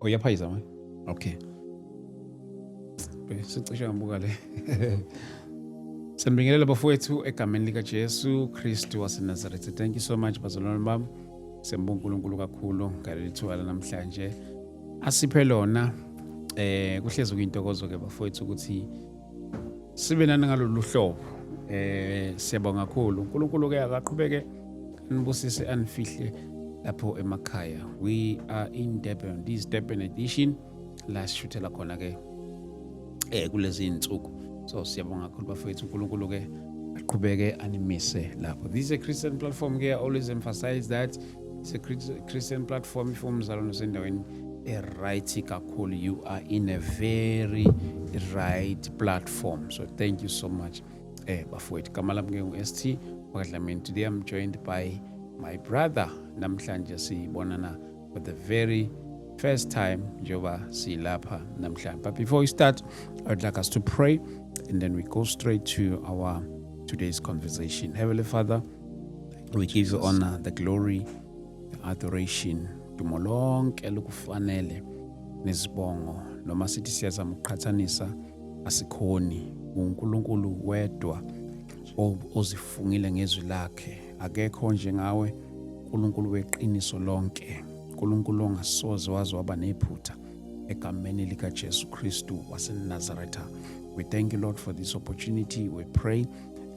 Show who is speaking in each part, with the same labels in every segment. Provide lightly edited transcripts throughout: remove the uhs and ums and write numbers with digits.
Speaker 1: Uyaphayisa manje? Okay. Sicishe ngibuka le. Sanibingelela bafowethu egameni lika Jesu Kristu waseNazaretha. Thank you so much bazalwane bami. Siyambonga uNkulunkulu kakhulu ngaleli thuba namhlanje. Asiphe lona kuhlezi kuyintokozo ke bafowethu ukuthi sibe nani ngalolu hlobo. Siyabonga kakhulu. uNkulunkulu ke akaqhubeke anibusise anifihle lapho emakhaya. We are in Durban. This Durban edition la shuthela khona ke kulezi insuku. So siyabonga kakhulu bafowethu uNkulunkulu ke aqhubeke animise lapho. This is a Christian platform here. Always emphasize that it's a Christian platform. If umzalwane usendaweni right kakhulu, you are in a very right platform. So thank you so much bafowethu. Kamala mnge ST wakadlamini. Today I'm joined by my brother. Namhlanje sibonana for the very first time njoba silapha namhlanje. But before we start, I would like us to pray and then we go straight to our today's conversation. Heavenly Father, we give you honor, the glory, the adoration. Dumo lonke lukufanele nesibongo noma sithi siyazama ukuqhathanisa asikhoni. uNkulunkulu wedwa ozifungile ngezwi lakhe. Akekho njengawe, uNkulunkulu weqiniso lonke, uNkulunkulu ongasoze waze waba nephutha, egameni lika Jesu Kristu waseNazaretha. We thank you, Lord, for this opportunity. We pray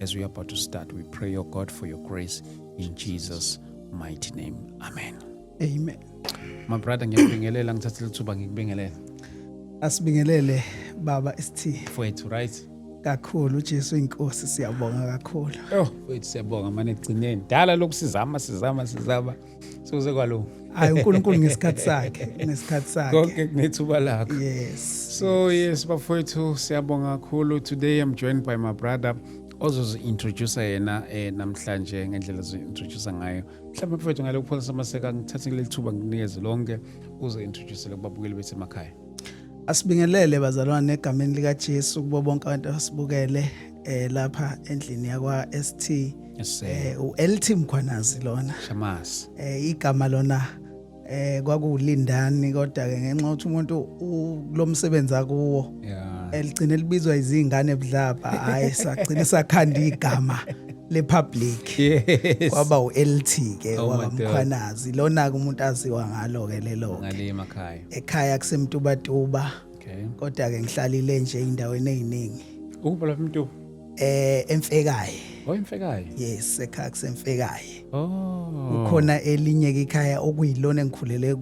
Speaker 1: as we are about to start. We pray, oh God, for your grace in Jesus' mighty name. Amen.
Speaker 2: Amen.
Speaker 1: My brother, ngiyabingelela ngithathe lithuba ngikubingelele.
Speaker 2: Asibingelele baba ST.
Speaker 1: Mfowethu, right?
Speaker 2: Kakhulu uJesu inkosi, siyabonga kakhulu.
Speaker 1: Mfowethu siyabonga manje egcineni. Dala lokusizama sokuze kwalo.
Speaker 2: Hayi uNkulunkulu ngesikhathi sakhe.
Speaker 1: Konke kunethuba lakho.
Speaker 2: Yes.
Speaker 1: So yes bafowethu siyabonga kakhulu. Today I'm joined by my brother ozozi-introduce yena namhlanje ngendlela zo-introduce ngayo. Mhlawumbe mfowethu ngale ukupholisa amaseka ngithathe leli thuba nginikeze lonke uze-introduce kubabukeli bethu emakhaya.
Speaker 2: Asibingelele bazalwane egameni lika Jesu kubo bonke abantu asibukele lapha endlini yakwa ST.
Speaker 1: Yes,
Speaker 2: uLT Mkhwanazi lona.
Speaker 1: Shamas.
Speaker 2: Igama lona kwakulindani kodwa ke ngenxa ukuthi umuntu kulomsebenzi akuwo.
Speaker 1: Yeah.
Speaker 2: Eligcine libizwa izingane ebudlapha. Hayi sagcina sakhanda igama lepublic.
Speaker 1: Yes.
Speaker 2: Kwaba uLT ke
Speaker 1: Oh,
Speaker 2: waMkhwanazi. Lona ke umuntu aziwa ngalo ke lelo.
Speaker 1: Ngale emakhaya.
Speaker 2: Ekhaya kusemtubatuba.
Speaker 1: Okay.
Speaker 2: Kodwa ke ngihlalile nje indaweni eziningi.
Speaker 1: Ukuba lapha umuntu
Speaker 2: Emfekaye.
Speaker 1: Emfekaye.
Speaker 2: Yes, ekhaya kusemfekaye.
Speaker 1: Oh.
Speaker 2: Ukhona elinye ke ikhaya okuyilona engikhulele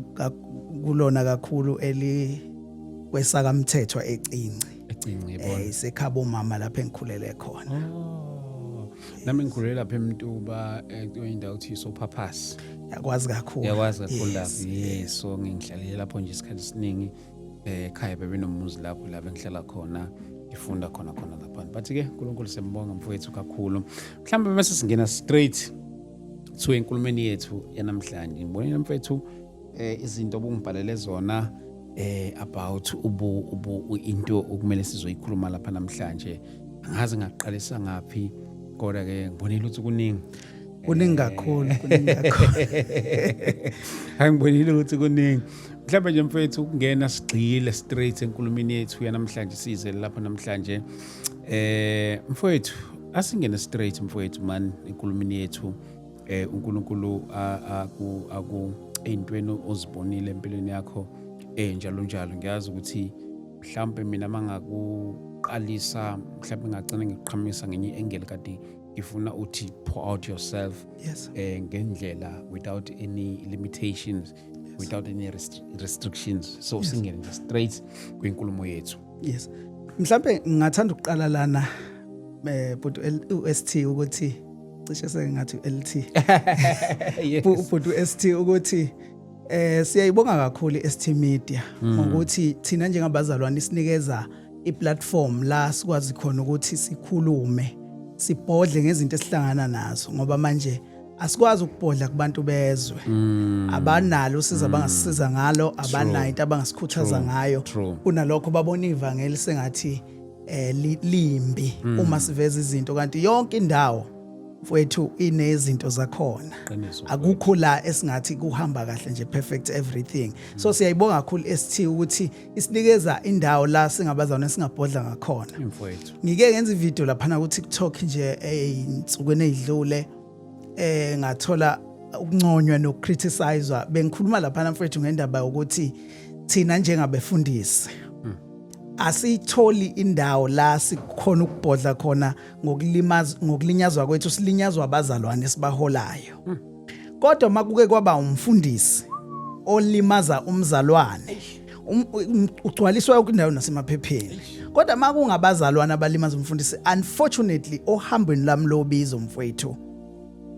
Speaker 2: kulona kakhulu kwesaka Mthethwa eCinci.
Speaker 1: ECinci yebo.
Speaker 2: Isekhaba umama lapha engikhulele khona.
Speaker 1: Oh. Nami ngikhulele lapha eMtuba kuyindawo uthi Sophaphasi.
Speaker 2: Yakwazi kakhulu.
Speaker 1: Yakwazi kakhulu lapha. Yes, so ngihlalile lapho nje isikhathi esiningi ekhaya bebenomuzi lapho engihlala khona. Ngifunda khona lapha. But ke uNkulunkulu sembonga mfowethu kakhulu. Mhlawumbe bese singena straight to enkulumeni yethu yanamhlanje. Ngibonile mfowethu izinto obungibhalele zona about into okumele sizoyikhuluma lapha namhlanje. Angazi ngaqalisa ngapi kodwa ke ngibonile ukuthi
Speaker 2: kuningi kakhulu.
Speaker 1: Angibonile ukuthi kuningi. Mhlawumbe nje mfowethu ukungena sigxile straight enkulumeni yethu yanamhlanje size lapha namhlanje. Mfowethu asingene straight mfowethu man enkulumeni yethu. uNkulunkulu eyintweni ozibonile empilweni yakho njalo ngiyazi ukuthi mhlawumbe mina mangakuqalisa mhlawumbe ngagcina ngiqhamisa ngenye angle kade ngifuna uthi pour out yourself.
Speaker 2: Yes.
Speaker 1: Ngendlela without any limitations. Yes. Without any restrictions. So yes. Singene nje straight kwinkulumo yethu.
Speaker 2: Yes. Mhlawumbe ngingathanda ukuqala lana but uST ukuthi cishe sengathi uLT.
Speaker 1: Yes.
Speaker 2: But uST ukuthi siyayibonga kakhulu ST Media ngokuthi thina njengabazalwane isinikeza iplatform la sikwazi khona ukuthi sikhulume, sibhodle ngezinto esihlangana nazo ngoba manje asikwazi ukubhodla kubantu bezwe. Abanalo usiza abangasisiza ngalo, abanayo into abangasikhuthaza ngayo. Kunalokho babona ivangeli sengathi limbi uma siveza izinto kanti yonke indawo mfowethu inezinto zakhona.
Speaker 1: Qiniso.
Speaker 2: Akukho la esingathi kuhamba kahle nje perfect everything. So siyayibonga kakhulu ST ukuthi isinikeza indawo la singabazalwane singabhodla ngakhona.
Speaker 1: Mfowethu.
Speaker 2: Ngike ngenza ivideo lapha ku TikTok nje einsukwini ezidlule ngathola ukunconywa nokcriticizewa. Bengikhuluma lapha mfowethu ngendaba ukuthi thina njengabefundisi asitholi indawo la sikhona ukubhodla khona ngokulinyazwa kwethu, silinyazwa abazalwane sibaholayo. Kodwa makuke kwaba umfundisi olimaza umzalwane ugcwaliswa ukundawo nasemaphepheni. Kodwa makungabazalwane abalimaza umfundisi, unfortunately ohambweni lami lobizo mfowethu,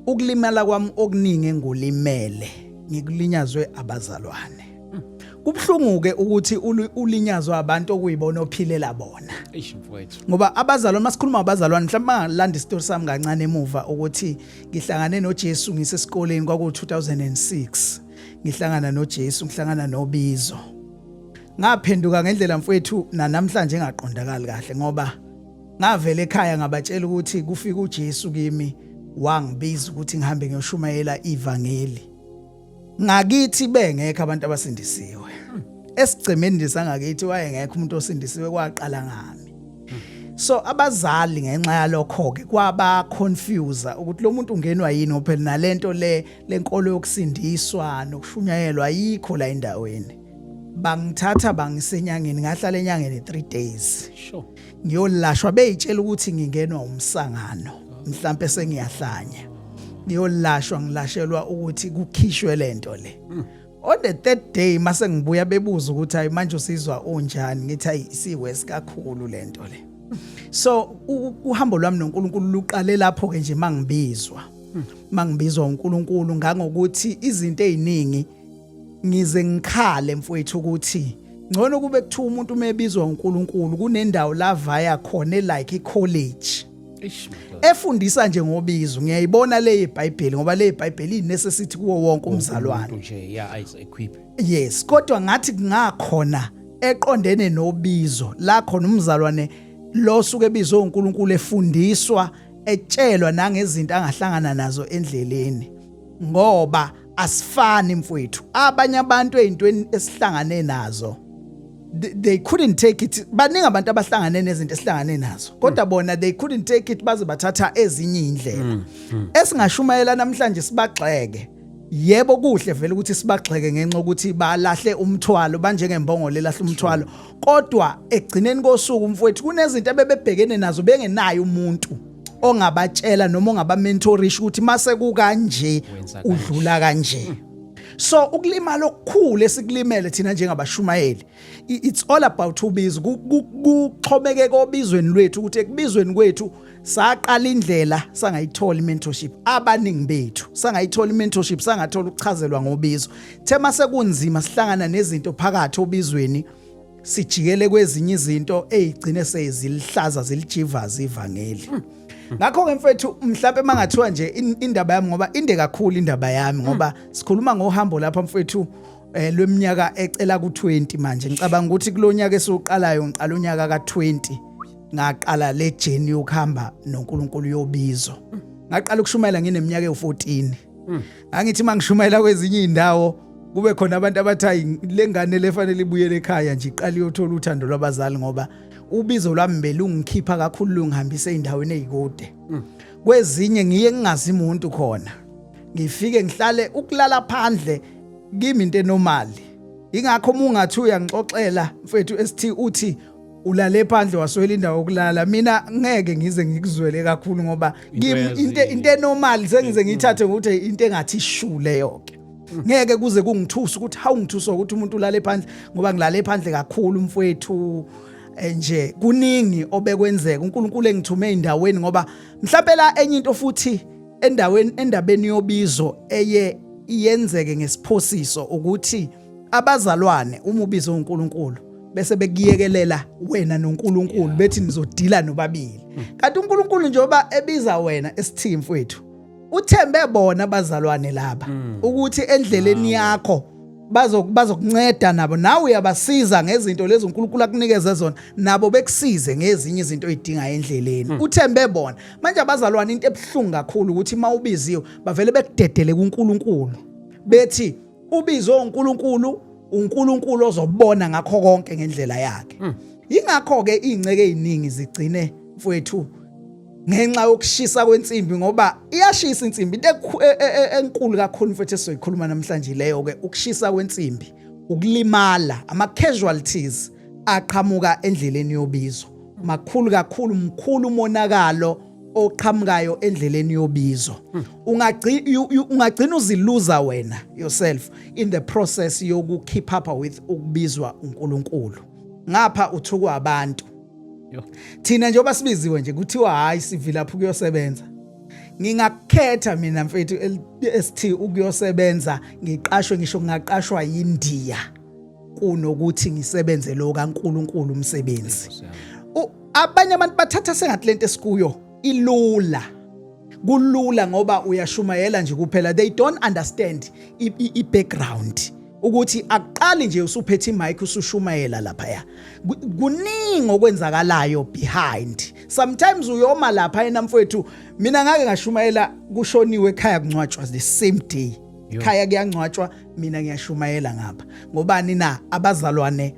Speaker 2: ukulimala kwami okuningi engulimele ngikulinyazwe abazalwane. Kubhlungu ke ukuthi ulinyazwa abantu okuyibona ophilela bona.
Speaker 1: Mfowethu.
Speaker 2: Ngoba abazalwane masikhuluma abazalwane mhlawumbe mangalanda isitori sami kancane emuva ukuthi ngihlangane noJesu ngisesikoleni kwaku 2006. Ngihlangana noJesu, ngihlangana nobizo. Ngaphenduka ngendlela mfowethu namhlanje engaqondakali kahle ngoba ngavela ekhaya ngabatshela ukuthi kufika uJesu kimi wangibiza ukuthi ngihambe ngiyoshumayela ivangeli. Ngakithi bengekho abantu abasindisiwe. Esigcemeni ndisangakithi wayengekho umuntu osindisiwe kwaqala ngami. So abazali ngenxa yalokho ke kwaba confuse ukuthi lo muntu ungenwa yini phela nalento lenkolo yokusindiswa nokushunyayelwa ayikho la endaweni. Bangithatha bangisenyangeni ngahlala enyangeni 3 days.
Speaker 1: Sure.
Speaker 2: Ngiyolashwa beyitshela ukuthi ngingenwa umsangano mhlambe sengiyahlanya. Ngiyolashwa ngilashelwa ukuthi kukhishwe lento le. On the 3rd day mase ngibuya bebuza ukuthi hayi manje usizwa onjani, ngithi hayi isiwes kakhulu lento le. So uhambo lwami noNkulunkulu luqale lapho ke nje mangibizwa uNkulunkulu ngangokuthi izinto eziningi ngize ngikhale mfowethu ukuthi ngcono kube kuthiwa umuntu mebizwa uNkulunkulu kunendawo la vaya khona like icollege efundisa nje ngobizo. Ngiyayibona le iBhayibheli ngoba le iBhayibheli inecessity kuwo wonke umzalwane
Speaker 1: nje yeah equip.
Speaker 2: Yes, kodwa ngathi ngakhona eqondene nobizo la khona umzalwane lo suke ebizwe uNkulunkulu efundiswa etshelwa nangezinto angahlangana nazo endleleni ngoba asifani mfowethu. Abanye abantu ezintweni esihlangane nazo they couldn't take it. Baningi abantu abahlangane nezinto esihlangane nazo kodwa bona they couldn't take it baze bathatha ezinye indlela esingashumayela namhlanje sibagxeke. Yebo kuhle vele ukuthi sibagxeke ngenxa ukuthi balahle umthwalo banjengembongo lelahle umthwalo, kodwa egcineni kosuku mfowethu kunezinto abebebhekene nazo bengenayo umuntu ongabatshela noma ongabamentorisha ukuthi mase kukanje udlula kanje. So ukulimala okukhulu esikulimele thina njengabashumayeli, it's all about ubizo. Kuxhomeke kobizweni lwethu ukuthi ekubizweni kwethu saqala indlela sangayithola mentorship. Abaningi bethu sangayithola mentorship, sangathola ukuchazelwa ngobizo. Thema sekunzima sihlangana nezinto phakathi obizweni sijikele kwezinye izinto ezigcine sezilihlaza zilijivaza ivangeli. Ngakho ke mfethu mhlawumbe mangathiwa nje indaba yami ngoba inde kakhulu indaba yami ngoba sikhuluma ngohambo lapha mfethu lweminyaka ecela ku20 manje. Ngicabanga ukuthi kulonyaka esoqalayo ngiqala unyaka ka20 ngaqala le journey yokuhamba noNkulunkulu yobizo. Ngaqala ukushumayela ngineminyaka e14. Angithi mangishumayela kwezinye indawo kube khona abantu abathi lengane lefanele ibuyele ekhaya nje iqala yothola uthando lwabazali ngoba ubizo lwami belungikhipha kakhulu lungihambise endaweni ezikude. Kwezinye ngiye ngingazi umuntu khona. Ngifike ngihlale ukulala phandle kimi into enormal. Ingakho ungathi uyangixoxela mfethu ST uthi ulale phandle waswela indawo yokulala, mina ngeke ngize ngikuzwele kakhulu ngoba kimi into enormal sengize ngithathe ukuthi into engathi ishule yonke. Ngeke kuze kungithusa ukuthi hawu ngithuswa ukuthi umuntu ulale phandle ngoba ngilale phandle kakhulu mfowethu. Nje kuningi obekwenzeka uNkulunkulu engithume endaweni ngoba mhlawumbe la enye into futhi endabeni yobizo eye iyenzeke ngesiphosiso ukuthi abazalwane uma ubizo uNkulunkulu bese bekuyekelela wena noNkulunkulu bethi nizodila nobabili. Kanti uNkulunkulu njengoba ebiza wena esithini mfowethu uthembe bona abazalwane laba ukuthi endleleni yakho bazokunceda nabo nawe uyabasiza ngezinto lezi uNkulunkulu akunikeze zona nabo bekusize ngezinye izinto oyidinga endleleni uthembe bona manje abazalwane into ebhlungu kakhulu ukuthi mawubiziwe bavele bekudedele kuNkulunkulu bethi ubizwe uNkulunkulu ozobona ngakho konke ngendlela yakhe ingakho ke ingceke eziningi zigcine mfowethu ngenxa yokushisa kwensimbi ngoba iyashisa insimbi into enkulu kakhulu mfethu esizoyikhuluma namhlanje leyo ke ukushisa kwensimbi ukulimala ama casualties aqhamuka endleleni yobizo makhulu kakhulu mkhulu umonakalo oqhamukayo endleleni yobizo ungagcina uziluza wena yourself in the process yoku keep up with ukubizwa uNkulunkulu ngapha uthukwa abantu thina njengoba sibiziwe nje kuthiwa hayi sivilapha ukuyosebenza ngingakhetha mina mfethu LST ukuyosebenza ngiqashwe ngisho ngaqashwa yiNdiya kunokuthi ngisebenze lo kaNkulunkulu umsebenzi abanye abantu bathatha sengathi lento esikuyo ilula kulula ngoba uyashumayela nje kuphela they don't understand I background ukuthi aqali nje usuphethe imic usushumayela lapha ya kuningi okwenzakalayo behind sometimes uyoma lapha yena mfowethu mina ngake ngashumayela kushoniwe ekhaya kuncwatshwa the same day ekhaya kuyangcwatshwa mina ngiyashumayela ngapha ngobani na abazalwane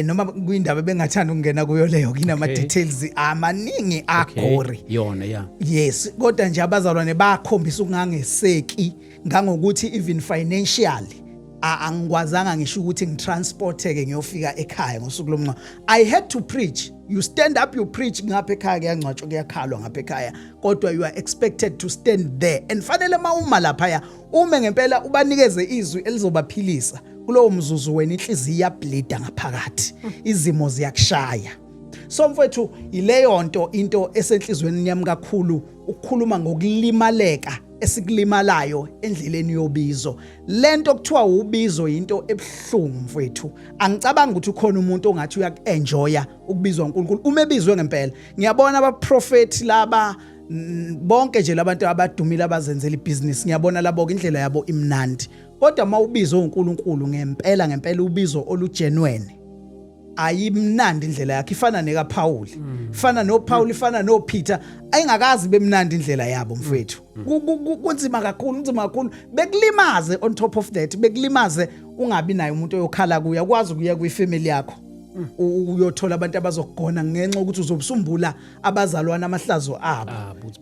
Speaker 2: noma kuyindaba bengathanda ukungena kuyo leyo kinama details amaningi agori
Speaker 1: yona
Speaker 2: yes kodwa nje abazalwane bakhombisa ukungangeseki ngangokuthi even financially angikwazanga ngisho ukuthi ngitransporteke ngiyofika ekhaya ngosuku lomncwa I had to preach you stand up you preach ngapha ekhaya kuyangcwatshwa kuyakhalwa ngapha ekhaya kodwa you are expected to stand there and fanele mawuma lapha ume ngempela ubanikeze izwi elizobaphilisa kulowo mzuzu wena inhliziyo iyableeda ngaphakathi izimo ziyakushaya so mfowethu ileyo nto into esenhlizweni yami kakhulu ukukhuluma ngokulimaleka esikulimalayo endleleni yobizo lento kuthiwa ubizo into ebhlungu mfowethu angicabanga ukuthi ukhona umuntu ongathi uyakenjoya ukubizwa uNkulunkulu umebizwe ngempela ngiyabona abaprofeti laba bonke nje labantu abadumile abazenzela ibusiness ngiyabona labo indlela yabo imnandi kodwa mawubizwe uNkulunkulu ngempela ubizo olugenuine ayimnandi indlela yakhe ifana nekaPaul ifana noPaul ifana noPeter ayingakazi bemnandi indlela yabo mfowethu kunzima kakhulu bekulimaze on top of that bekulimaze ungabi nayo umuntu oyokhala kuya ukwazi ukuya kwifamily yakho uyothola abantu abazokugona ngenxa ukuthi uzobusumbula abazalwana amahlazo abo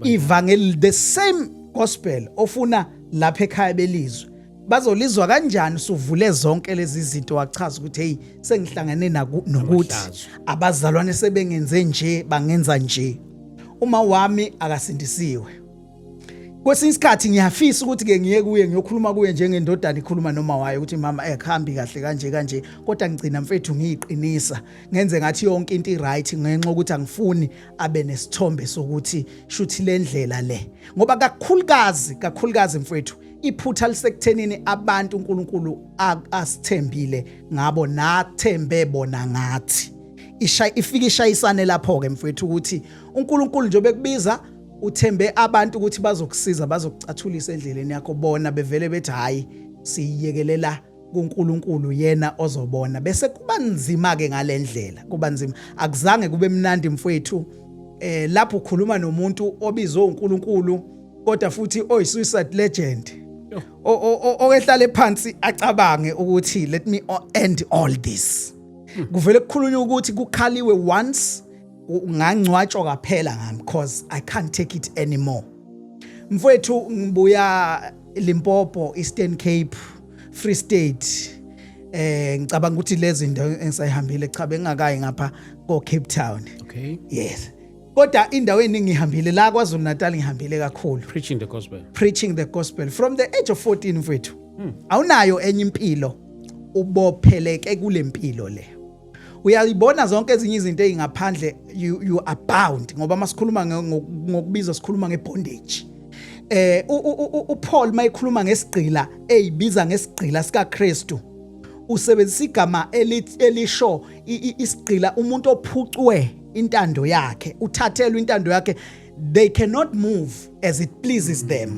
Speaker 2: ivangeli the same gospel ofuna lapha ekhaya belizwe bazolizwa kanjani suvule zonke lezi zinto wachaza ukuthi hey sengihlangane nokuthi abazalwane sebengenze nje bangenza nje uma wami akasindisiwe kwesinye isikhathi ngiyafisa ukuthi ke ngiye kuye ngiyokhuluma kuye njengendodana ikhuluma noma wayo ukuthi mama ekhambi kahle kanje kodwa ngicina mfethu ngiyiqinisa ngenze ngathi yonke into iright ngenxa ukuthi angifuni abe nesithombe sokuthi shuthi lendlela le ngoba kakhulukazi mfethu iphutha lisekuthenini abantu uNkulunkulu asithembile ngabo nathembe bona ngathi ifika ishayisane lapho ke mfethu ukuthi uNkulunkulu nje bekubiza uthembe abantu ukuthi bazokusiza bazokucathulisa endleleni yakho bona bevele bethi hayi siyekelela kuNkulunkulu yena ozobona bese kuba nzima ke ngalendlela kuba nzima akuzange kube mnandi mfethu lapho ukhuluma nomuntu obizwe uNkulunkulu kodwa futhi suicide legend okehlale phansi acabange ukuthi let me end all this kuvele kukhulunywa ukuthi kukhaliwe once ngangcwatshwa kaphela ngami because I can't take it anymore mfowethu ngibuya Limpopo Eastern Cape Free State ngicabanga ukuthi lezi ndawo engisayihambile cha bengakayi ngapha ko Cape Town
Speaker 1: okay
Speaker 2: yes kodwa indawo eningi ngihambile la kwaZulu Natal ngihambile kakhulu preaching the gospel from the age of 14 mfethu awunayo enye impilo ubopheleke kule mpilo le uyayibona zonke ezinye izinto ezingaphandle you are bound ngoba masikhuluma ngokubizwa sikhuluma ngebondage uPaul mayikhuluma ngesigqila eyibiza ngesigqila sika Kristu usebenzisa igama elisho isigqila umuntu ophucwe intando yakhe uthathelwe intando yakhe they cannot move as it pleases them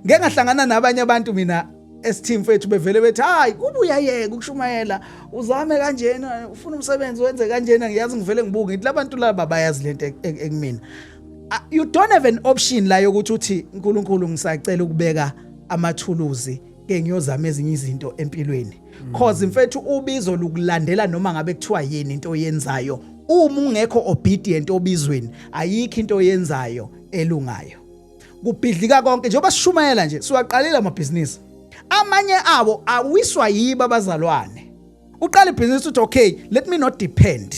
Speaker 2: ngeke ngahlangana nabanye abantu mina esiteam fethu bevele bethi hayi kuba uyayeka ukushumayela uzame kanjena ufuna umsebenzi wenze kanjena ngiyazi ngivele ngibuke ngithi labantu laba bayazi lento ekumina. You don't have an option la yokuthi uthi uNkulunkulu ngisacela ukubeka amathuluzi ke ngiyozama ezinye izinto empilweni cause mfethu ubizo lokulandela noma ngabe kuthiwa yini into oyenzayo uma ungekho obedient obizweni ayikho into oyenzayo elungayo. Kubhidlika konke njengoba sishumayela nje siwaqalela amabhizinisi amanye abo awiswa yibo abazalwane. Uqala ibhizinisi uthi okay let me not depend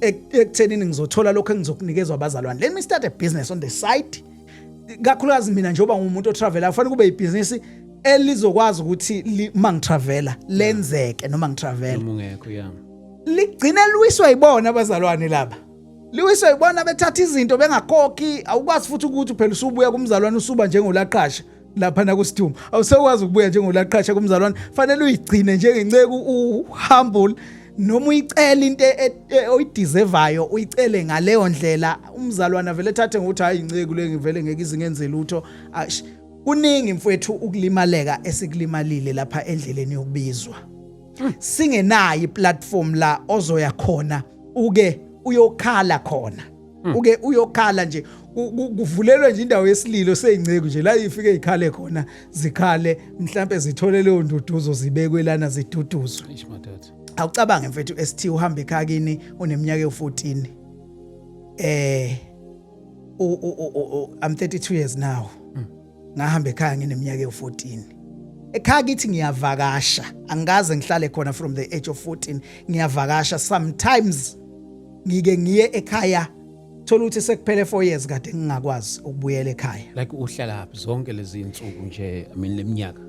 Speaker 2: ekuthenini ngizothola lokho engizokunikezwa abazalwane. Let me start a business on the side. Kakhulukazi mina njengoba ngumuntu otravela kufanele kube ibhizinisi elizokwazi ukuthi mangitravela lenzeke noma ngitravela
Speaker 1: noma ungekho yami.
Speaker 2: Ligcine luwiswa ibona abazalwane laba. Liwiswa ibona bethatha izinto bengakhokhi awukwazi futhi ukuthi phela usubuya kumzalwane usuba njengolaqasha lapha na kuSithuma. Awusekwazi ukubuya njengolaqasha kumzalwane fanele uyigcine njengenceke uhumble noma uyicela into oyideservayo uyicele ngaleyo ndlela umzalwane vele ethathe ngokuthi hayi inceke le ngivele ngeke izingenze lutho. Kuningi mfowethu ukulimaleka esikulimalile lapha endleleni yokubizwa. Singenayo iplatform la ozoya khona uke uyokhala khona. Uke uyokhala nje kuvulelwe nje indawo yesililo seyinceke nje la ifike ikhale khona zikhale mhlambe zithole leyo nduduzo zibekwe lana ziduduzwe. Awucabange mfethu ST uhamba ekhaya kini uneminyaka e14. I'm 32 years now. Ngahamba ekhaya ngineminyaka e14. Ekhaya kithi ngiyavakasha angaze ngihlale khona from the age of 14 ngiyavakasha sometimes ngike ngiye ekhaya thola ukuthi sekuphele 4 years kade ngingakwazi ukubuyela ekhaya.
Speaker 1: Like uhlala laphi zonke lezi insuku nje leminyaka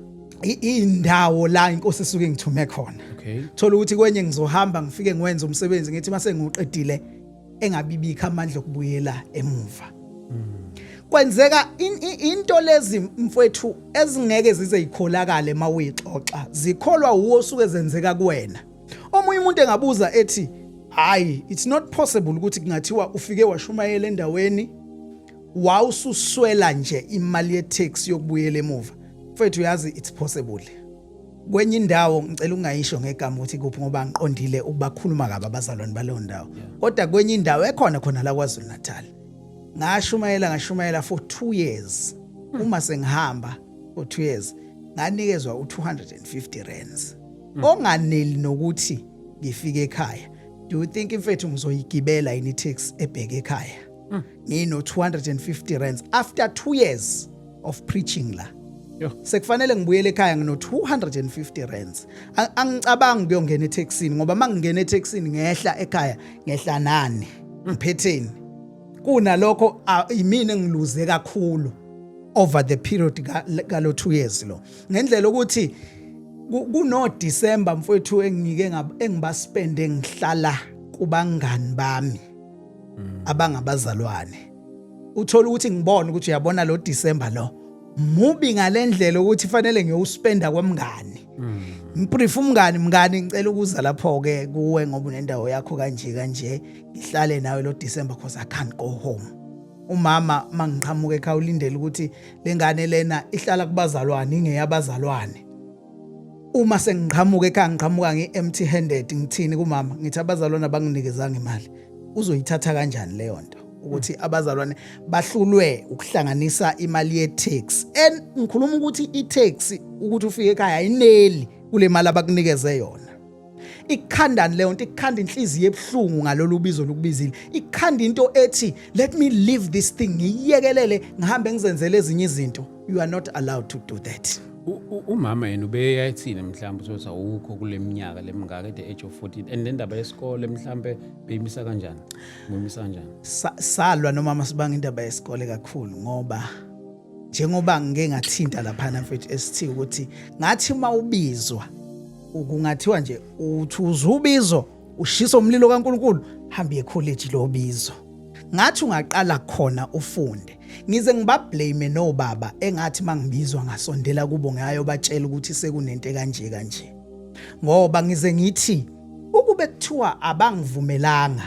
Speaker 2: indawo la inkosi esuke ngithume khona.
Speaker 1: Okay.
Speaker 2: Thola ukuthi kwenye ngizohamba ngifike ngiwenze umsebenzi ngithi mase ngiuqedile engabibikho amandla okubuyela emuva. Kwenzeka into lezi mfowethu ezingeke zize yikholakale mawuyixoxa zikholwa uwo osuke zenzeka kuwena. Omunye umuntu engabuza ethi hayi it's not possible ukuthi kungathiwa ufike washumayela endaweni wawususwela nje imali ye-tax yokubuyela emuva. Mfowethu uyazi it's possible. Kwenye indawo ngicela ungayisho ngegama ukuthi kuphi ngoba ngiqondile ukubakhuluma kabi abazalwane baleyo ndawo. Kodwa kwenye indawo ekhona khona la KwaZulu Natal. Ngashumayela for 2 years. Uma sengihamba for 2 years nganikezwa u250 rands. Onganeli nokuthi ngifike ekhaya. Do you think mfethu ngizoyigibela yini tax ebheke ekhaya? Ngino 250 rands after 2 years of preaching la. Sekufanele ngibuyele ekhaya ngino 250 rands. Angicabanga kuyongena etaxini ngoba mangingena etaxini ngehla ekhaya ngehla nani mphetheni. Kunalokho imini engiluze kakhulu over the period galo 2 years lo. Ngendlela ukuthi kuno December mfowethu engibaspende ngihlala kubangani bami abangabazalwane. Uthola ukuthi ngibona ukuthi uyabona lo December lo mubi ngalendlela ukuthi fanele ngiyuspenda kwamngani. Ngiprefer umngani ngicela ukuza lapho ke kuwe ngoba unendawo yakho kanje ngihlale nawe lo December because I can't go home. Umama mangiqhamuka ekhaya ulindele ukuthi lengane lena ihlala kubazalwane ingeyabazalwane. Uma sengiqhamuka ekhaya ngiqhamuka ngi-empty handed ngithini kumama ngithi abazalwane abanginikezanga imali. Uzoyithatha kanjani leyo nto? Ukuthi abazalwane bahlulwe ukuhlanganisa imali ye-tax. Ngikhuluma ukuthi i-tax ukuthi ufike ekhaya ayineli kule mali abakunikeze yona. Ikhandani leyo nto ikhanda inhliziyo ebhlungu ngalolu bizo lokubizile. Ikhanda into ethi let me leave this thing ngiyekelele ngihambe ngizenzele ezinye izinto. You are not allowed to do that.
Speaker 1: Umama yena ubeyayithini mhlawumbe ukuthi awukho kule minyaka lemingaka at the age of 14 and indaba yesikole mhlawumbe beyimisa kanjani? Ngumisa kanjani?
Speaker 2: Salwa nomama sibanga indaba yesikole kakhulu ngoba njengoba ngeke ngathinta lapha mfethu ST ukuthi ngathi mawubizwa ukungathiwa nje uthi uzubizwa ushisa umlilo kaNkulunkulu hamba ecollege lo bizo. Ngathi ungaqala khona ufunde. Ngize ngibablame no baba engathi mangibizwa ngasondela kubo ngayo batshela ukuthi sekunento kanje. Ngoba ngize ngithi ukube kuthiwa abangivumelanga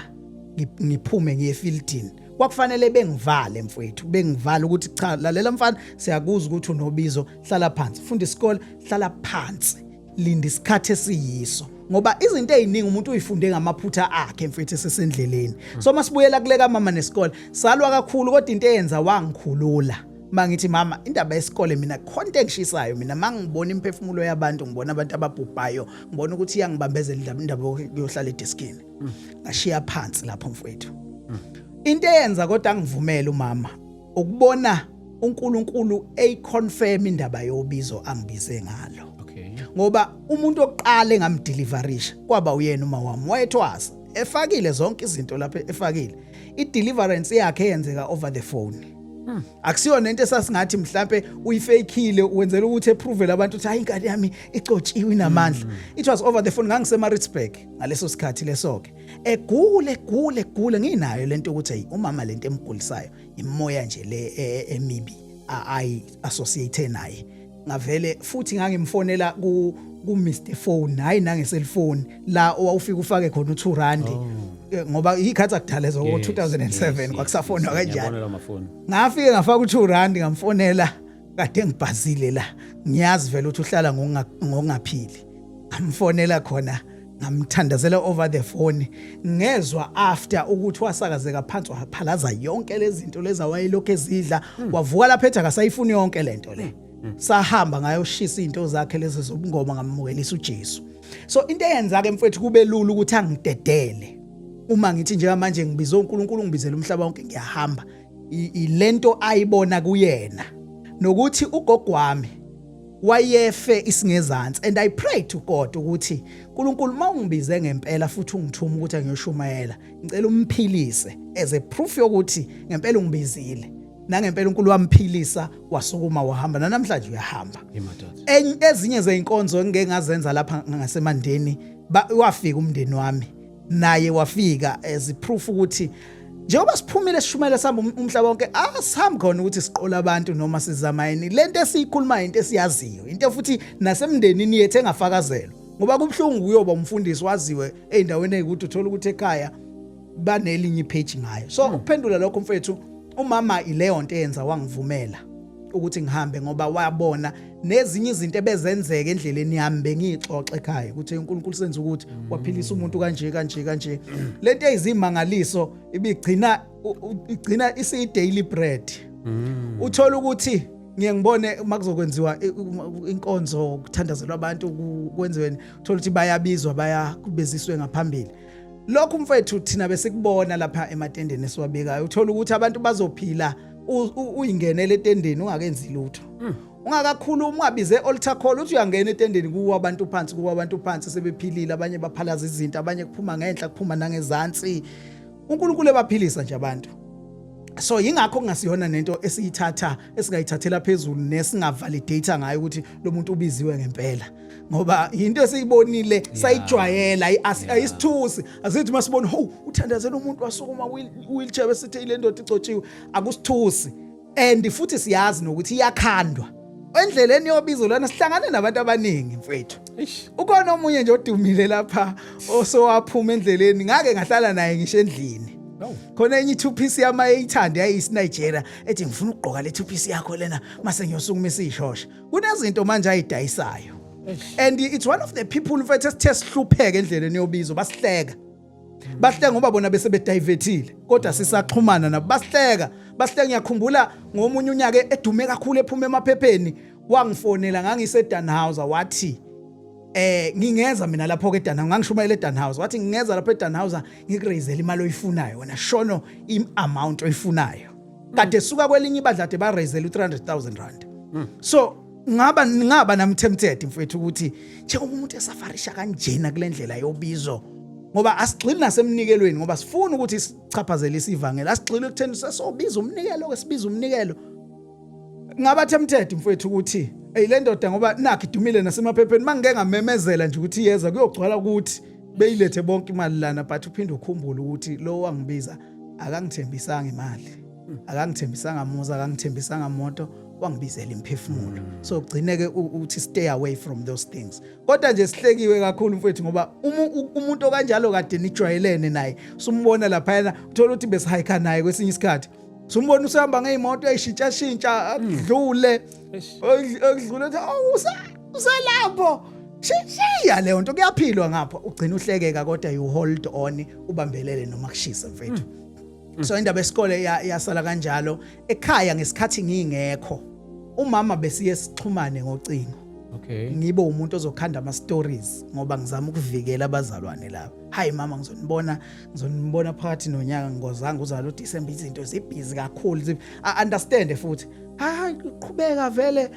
Speaker 2: ngiphume ngiye fieldini kwakufanele bengivale mfowethu bengivale ukuthi cha lalela mfana siyakuzwa ukuthi unobizo hlala phansi funda isikole hlala phansi linda isikhathi esiyiso ngoba izinto eziningi umuntu uyifunde ngamaphutha akhe mfethu sesendleleni so masibuyela kuleka mama nesikole salwa kakhulu kodwa into eyenza wangikhulula mangithi mama indaba yesikole mina content engishisayo mina mangibona imphefumulo yabantu ngibona abantu ababhubhayo ngibona ukuthi iyangibambezela indaba yohlala edeskini ngashiya phansi lapho mfethu into eyenza kodwa angivumela umama ukubona uNkulunkulu eyiconfirm indaba yobizo angibize ngalo ngoba umuntu oqala engamdeliverisha kwaba uyena uma wami wayethwasa efakile zonke izinto lapha efakile ideliverance yakhe yenzeka over the phone akusiyona into esasingathi mhlambe uyifakile wenzela ukuthi approve labantu ukuthi hayi ingane yami icotshiwe inamandla it was over the phone ngangiseMaritzburg ngaleso sikhathi lesoke egule nginayo lento ukuthi hey umama lento emgulisayo imoya nje le emibi I associate naye ngavele futhi ngangimfonela ku Mr Phone hayi nange cellphone la owufika ufake khona u2 rand ngoba ikhathi akudala zo 2007 kwakusafonwa kanjani ngafike ngafaka u2 rand ngamfonela kade ngibhazile la ngiyazi vele ukuthi uhlala ngokungaphili ngamfonela khona ngamthandazela over the phone ngezwe after ukuthi wasakazeka phansi waphalaza yonke lezi zinto lezi awayilokho ezidla wavuka lapha ethu akasayifuni yonke lento le sahamba ngayoshisa izinto zakhe lezi zobungoma ngamukelisa uJesu so into eyenza ke mfethu kube lula ukuthi angidedele uma ngithi nje manje ngibiza uNkulunkulu ngibizela umhlaba wonke ngiyahamba ilento ayibona kuyena nokuthi ugogo wami wayefe isingezansi and I pray to God ukuthi uNkulunkulu mawungibize ngempela futhi ungithuma ukuthi ngiyoshumayela ngicela umphilise as a proof yokuthi ngempela ungibizile nangempela uNkulunkulu wamphilisa wasukuma wahamba namhlanje uyahamba ezinye zeinkonzo engeke ngazenza lapha ngasemandeni wafika umndeni wami naye wafika as proof ukuthi njengoba siphumile sishumela sihamba umhlaba wonke asihambi khona ukuthi siqola abantu noma sizamayini lento esiyikhuluma into esiyaziyo into futhi nasemndenini yethu engafakazelwa ngoba kubhlungu uyoba umfundisi waziwe eindaweni ezikuthi uthola ukuthi ekhaya banelinye page ngayo so ukuphendula lokho mfethu umama ileyo nto eyenza wangivumela ukuthi ngihambe ngoba wayabona nezinye izinto ebezenzeka endleleni yami bengixoxe ekhaya ukuthi uNkulunkulu senze ukuthi waphilisa umuntu kanje lento ezimangaliso igcina isi daily bread uthola ukuthi ngiyengibone makuzokwenziwa inkonzo ukuthandazelwa abantu kwenziweni uthola ukuthi bayabizwa bayakubeziswe ngaphambili lokhu mfethu thina bese kubona lapha ematendeni esiwabekayo uthola ukuthi abantu bazophila uyingenele etendeni ungakenzi lutho ungakakhuluma ungabize altar call uthi uyangena etendeni kuwa abantu phansi sebephilile abanye baphalaza izinto abanye kuphuma ngenhla kuphuma nangezansi uNkulunkulu ebaphilisa nje abantu so yingakho kungasiyona nento esiyithatha esingayithathela phezulu nesingavalidate ngayo ukuthi lo muntu ubiziwe ngempela ngoba into esiyibonile sayijwayela ayisithusi asithi masibona ho uthandazela umuntu wasukuma wheelchair besithi ile ndoda icotshiwe akusithusi and futhi siyazi nokuthi iyakhandwa endleleni yobizo lana sihlangane nabantu abaningi mfethu ukhona omunye nje odumile lapha osowaphuma endleleni ngake ngahlala naye ngisho endlini khona enye 2 piece yama eyithanda yayisinigeria ethi ngifuna ukugqoka le 2 piece yakho lena mase ngiyosukumisa ishosha kunezinto manje ayidayisayo and it's one of the people mfethu esithesihlupheka endleleni yobizo basihleka ngoba bona bese bedivertile kodwa sisaxhumana nabo basihleka ngiyakhumbula ngomunye unyaka edume kakhulu ephuma emaphepheni wangifonela ngangise Danhauser wathi ngingeza mina lapho ke Danhauser ngangishumayela eDanhauser wathi ngingeza lapho eDanhauser ngikuraisele imali oyifunayo wena shono amount oyifunayo kade suka kwelinye ibadlade ba raisele u300,000 rand so ngaba namtempted mfethu ukuthi njengoba umuntu esafarisha kanjena kule ndlela yobizo ngoba asigxili nasemnikelweni ngoba sifuna ukuthi sichaphazele isivangelo asigxili ekutheni sesobiza umnikelo kwesibiza umnikelo ngaba tempted mfethu ukuthi le ndoda ngoba nakho idumile nasemaphepheni mangeke ngamemezela nje ukuthi yeza kuyogcwala ukuthi beyilethe bonke imali lana but uphinde ukhumbule ukuthi lo wangibiza akangithembisanga imali akangithembisanga muza akangithembisanga moto wangibizela imphefumulo. So ugcineke uthi stay away from those things. Kodwa nje sihlekiwe kakhulu mfethu ngoba umuntu okanjalo kade nijwayelene naye sumbona lapha yana uthola ukuthi besihayika naye kwesinye isikhathi. Sumbona usihamba ngeimoto eyishintsha akudlule akudlule usalapho shiya leyo nto kuyaphilwa ngapha ugcina uhlekeka kodwa you hold on ubambelele noma kushisa mfethu. So indaba esikole yasala kanjalo ekhaya ngesikhathi ngingekho umama besiye sixhumane ngocingo.
Speaker 1: Okay.
Speaker 2: Ngibe umuntu ozokhanda ama stories ngoba ngizama ukuvikela abazalwane laba. Hayi mama ngizonibona phakathi nonyaka ngozange uzalo December izinto zibhizi kakhulu. I understand futhi. Hayi qhubeka vele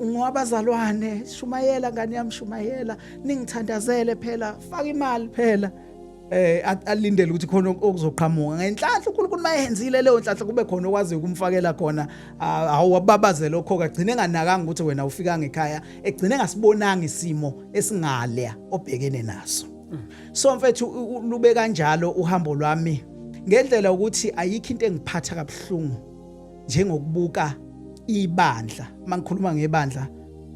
Speaker 2: ngwabazalwane shumayela ngani yami shumayela ningithandazele phela faka imali phela. Alindele ukuthi khona okuzoqhamuka ngenhlanhla uNkulunkulu mayenzile leyo nhlanhla kube khona okwazi ukumfakela khona awababazele lokho kagcine enganakanga ukuthi wena ufika ngekhaya egcine engasibonanga isimo esingale obhekene naso. So mfethu lube kanjalo uhambo lwami ngendlela ukuthi ayikho into engiphatha kabuhlungu njengokubuka ibandla. Mangikhuluma ngebandla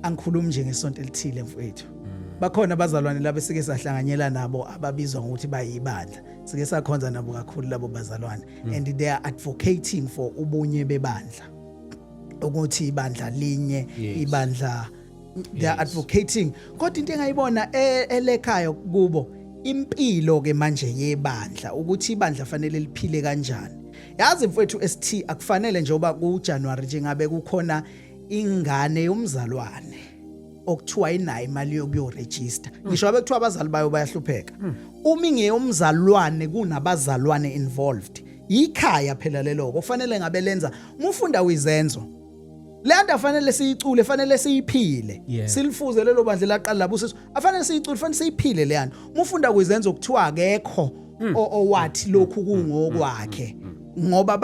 Speaker 2: angikhulumi nje ngesonto elithile mfethu. Bakhona abazalwane laba sike sahlanganyela nabo ababizwa ngokuthi bayibandla. Sike sakhonza nabo kakhulu labo bazalwane and they are advocating for ubunye bebandla. Ukuthi ibandla linye ibandla they are advocating. Kodwa into engayibona elekhaya kubo impilo ke manje yebandla ukuthi ibandla fanele liphile kanjani. Yazi mfethu ST akufanele njengoba kuJanuary njengabe kukhona ingane yomzalwane okuthiwa inayo imali yokuyoregister. Ngisho abekuthiwa abazali bayo bayahlupheka. Uma ingeyomzalwane kunabazalwane involved. Ikhaya phela lelo kufanele ngabe lenza ngufunda wizenzo. Lento fanele siyicule fanele siyiphile. Silifuze lelo bandla laqala labo sisi afanele siyicule fanele siyiphile leyanto. Ngufunda kwizenzo kuthiwa akekho owathi lokhu kungokwakhe. Ngoba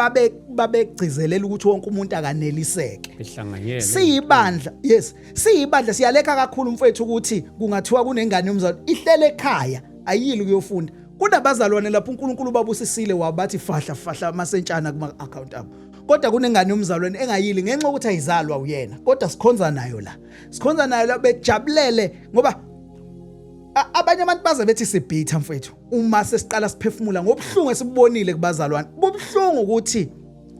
Speaker 2: babegcizelela ukuthi wonke umuntu akaneliseke
Speaker 1: behlanganyela
Speaker 2: siyibandla siyibandla siyaleka kakhulu mfethu ukuthi kungathiwa kunengane yomzalo ihlele ekhaya ayili kuyofunda kunabazalwane lapho uNkulunkulu babusisile wabathi fahla amasentshana kuma account abo kodwa kunengane yomzalwane engayili ngenxa ukuthi ayizalwa uyena kodwa sikhonza nayo la bejabulele ngoba abanye abantu baze bethi sibhitha mfethu uma sesiqala siphefumula ngobhlungu esibonile kubazalwane kubhlungu ukuthi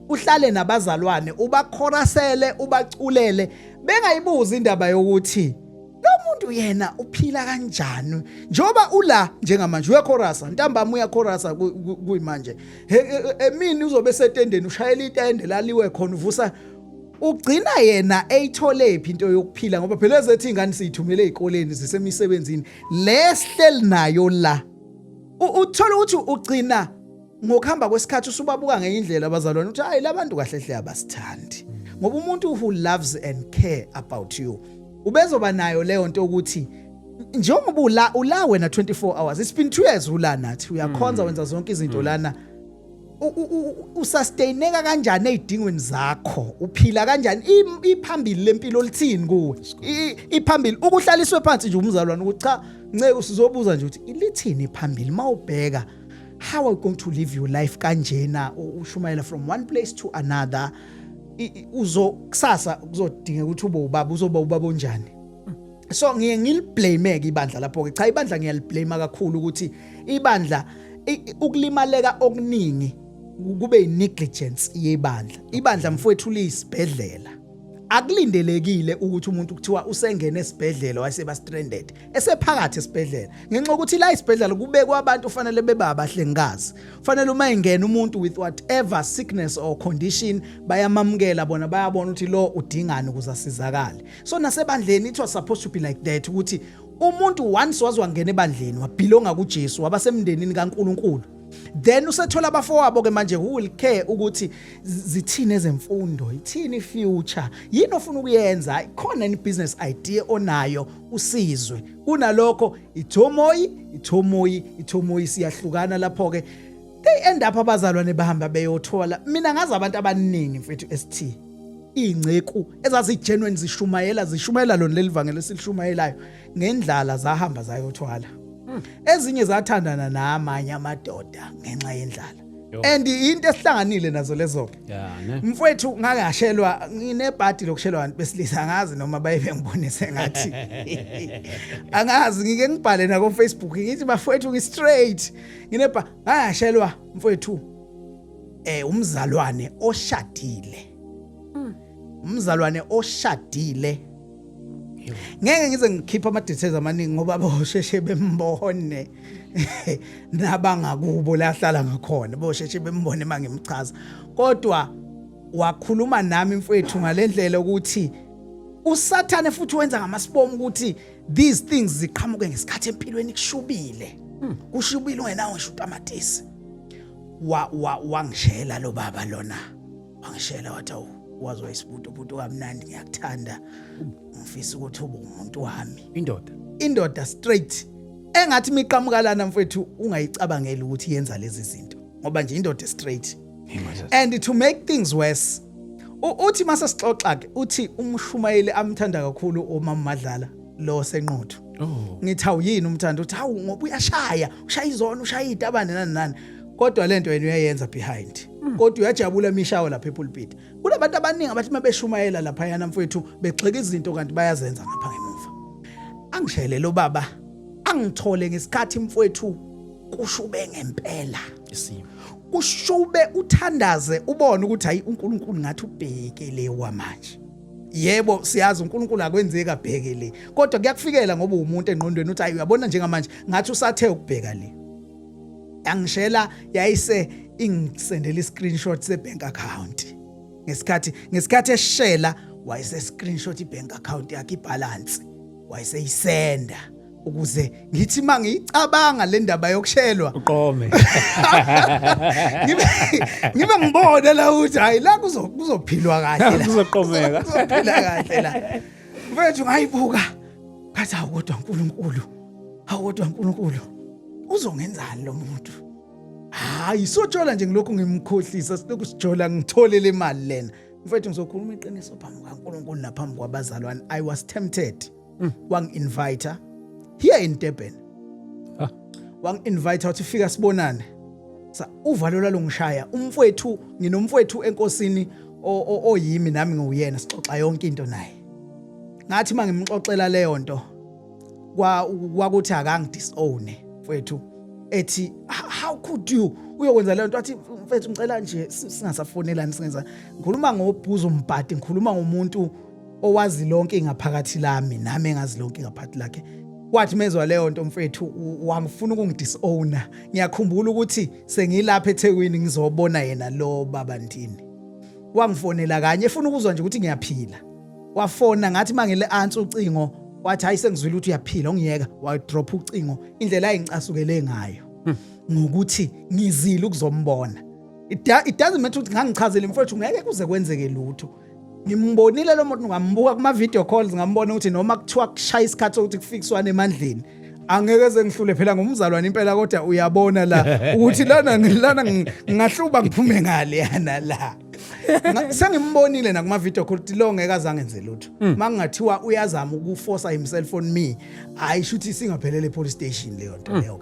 Speaker 2: uhlale nabazalwane ubakhorasele ubaculele bengayibuza indaba yokuthi lo muntu yena uphila kanjani njoba ula njengamanje uyakhorasa ntambama uyakhorasa kuyimanje emini uzobe setendeni ushayela itende laliwe khona uvusa ugcina yena eyithole into yokuphila ngoba phela ezethu ingane siyithumele ezikoleni zisemisebenzini lesihleli nayo la uthola ukuthi ugcina ngokuhamba kwesikhathi usubabuka ngeindlela abazalwane uthi hayi labantu kahle hle abasithandi ngoba umuntu who loves and care about you ubezoba nayo leyo nto ukuthi njengoba ula wena 24 hours it's been 2 years ula nathi uyakhonza wenza zonke izinto lana usustaineka kanjani ezidingweni zakho uphila kanjani iphambili lempilo lithini kuwe iphambili ukuhlaliswe phansi nje umzalwane ukuthi cha nceke usizobuza nje ukuthi ilithini iphambili mawubheka how are you going to live your life kanjena ushumayela from one place to another uzokusasa kuzodinga ukuthi ube ubaba uzoba ubaba onjani so ngiye ngiliblame ke ibandla lapho ke cha ibandla ngiyaliblame kakhulu ukuthi ibandla ukulimaleka okuningi kube inegligence yebandla ibandla mfowethu liyisibhedlela akulindelekile ukuthi umuntu kuthiwa usengene esibhedlela wayeseba stranded esephakathi esibhedlela ngenxa ukuthi la isibhedlela kubekwa abantu ufanele bebe abahlengikazi ufanele uma ingena umuntu with whatever sickness or condition bayamamukela bona bayabona ukuthi lo udingani ukuzasizakala so nasebandleni it was supposed to be like that ukuthi umuntu once wazwangena ebandleni wabhilonga kuJesu wabasemndenini kaNkuluNkulu then usethola abafowabo ke manje who will care ukuthi zithini ezemfundo ithini future yini ofuna ukuyenza ikhona ni business idea onayo usizwe kunalokho ithomoyi siyahlukana lapho ke they end up abazalwane bahamba beyothola mina ngazi abantu abaningi mfethu ST ingceku ezazigenuine zishumayela lona lelivangelo esilishumayelayo ngendlala zahamba zayothwala ezinye zathandana namanye amadoda ngenxa yendlala and into esihlanganile nazo lezo
Speaker 1: ne
Speaker 2: mfowethu ngakashelwa nginebhadi lokushelwa abantu besilisa angazi noma bayibe ngibonise ngathi angazi ngike ngibhale na ku Facebook ngithi bafowethu ngi straight ngakashelwa mfowethu umzalwane oshadile ngeke ngize ngikhipha ama details amaningi ngoba bosheshe bembone nabangakubo la hlala ngakhona bosheshe bembone mangimchaza kodwa wakhuluma nami mfowethu ngalendlela ukuthi usathane futhi wenza ngamasibom ukuthi these things ziqhamuke ngesikhathi empilweni kushubile kushubile ungenawo ngisho utamatisi wangishela lo baba lona wangishela wathi wazwa isibuto kamnandi ngiyakuthanda ngifisa ukuthi ube umuntu wami indoda straight engathi miqhamuka lana mfowethu ungayicabangela ukuthi yenza lezi zinto ngoba nje indoda straight and to make things worse uthi mase sixoxa ke uthi umshumayeli amthanda kakhulu uMama Madlala lo senqotho ngithi awuyini umthando uthi hawu ngoba ushaya izona ushaya itabane nani kodwa lento wena uyayenza behind kodwa uyajabula emishawo lapha ePulpit kulabantu abaningi abathi mabeshumayela lapha yana mfowethu begxeka izinto kanti bayazenza ngapha ngemuva angishele lo baba angithole ngesikhathi mfowethu kushube ngempela
Speaker 1: isimo
Speaker 2: kushube uthandaze ubone ukuthi hayi uNkulunkulu ngathi ubhekele wamanje yebo siyazi uNkulunkulu akwenzeki abhekele kodwa kuyakufikela ngoba umuntu engqondweni uthi hayi uyabona njengamanje ngathi usathe ukubheka le angishela yayise ingisendela iscreenshot sebank account ngesikhathi eshela wayise screenshot ibank account yakhe ibalance wayise isenda ukuze ngithi mangicabanga le ndaba yokushelwa
Speaker 1: uqome
Speaker 2: ngibe ngibona la ukuthi hayi la kuzophilwa kahle la
Speaker 1: kuzoqomeka
Speaker 2: kuzophila kahle la mfethu ngayibuka ngathi kodwa uNkulunkulu uzongenzani lo muntu hayi sojola nje ngilokhu ngimkhohlisa siloku sijola ngithole le mali lena mfethu ngizokhuluma iqiniso phambi kaNkulunkulu naphambi kwabazalwane I was tempted wangi-invite here in Durban wangi-invite uthi fika sibonane sa uvalo lalo ngishaya umfowethu nginomfowethu enkosini oyimi nami ngiyena sixoxa yonke into naye ngathi mangimxoxela leyo nto kwakuthi akangidisown mfowethu ethi how could you uyokwenza leyo nto athi mfethu ngicela nje singasafonelani singenza ngikhuluma ngobhuzo umbhadi ngikhuluma ngomuntu owazi lonke ingaphakathi lami nami engazi lonke ingaphakathi lakhe kwathi mezwa leyo nto mfethu wangifuna ukungidisown ngiyakhumbula ukuthi sengilapha eThekwini ngizobona yena lo baba Ntini wangifonela kanye efuna ukuzwa nje ukuthi ngiyaphila wafona ngathi mangile answer ucingo wathi hayi sengizwile ukuthi uyaphila ungiyeka wa drop ucingo indlela ayingicasukele ngayo ngokuthi ngizile ukuzombona it doesn't matter ukuthi ngangichazela mfowethu ngeke kuze kwenzeke lutho ngimbonile lo muntu ngambuka kuma video calls ngambona ukuthi noma kuthiwa kushaya isikhathi ukuthi kufikiswane emandleni angeke zengihlule phela ngumzalwane impela kodwa uyabona la ukuthi lana ngingahluba ngiphume ngale yana la sengimbonile na kuma video call ukuthi lo ngeke azangenze lutho mangingathiwa uyazama ukuforce himself on me ayisho ukuthi singaphelele police station leyo nto leyo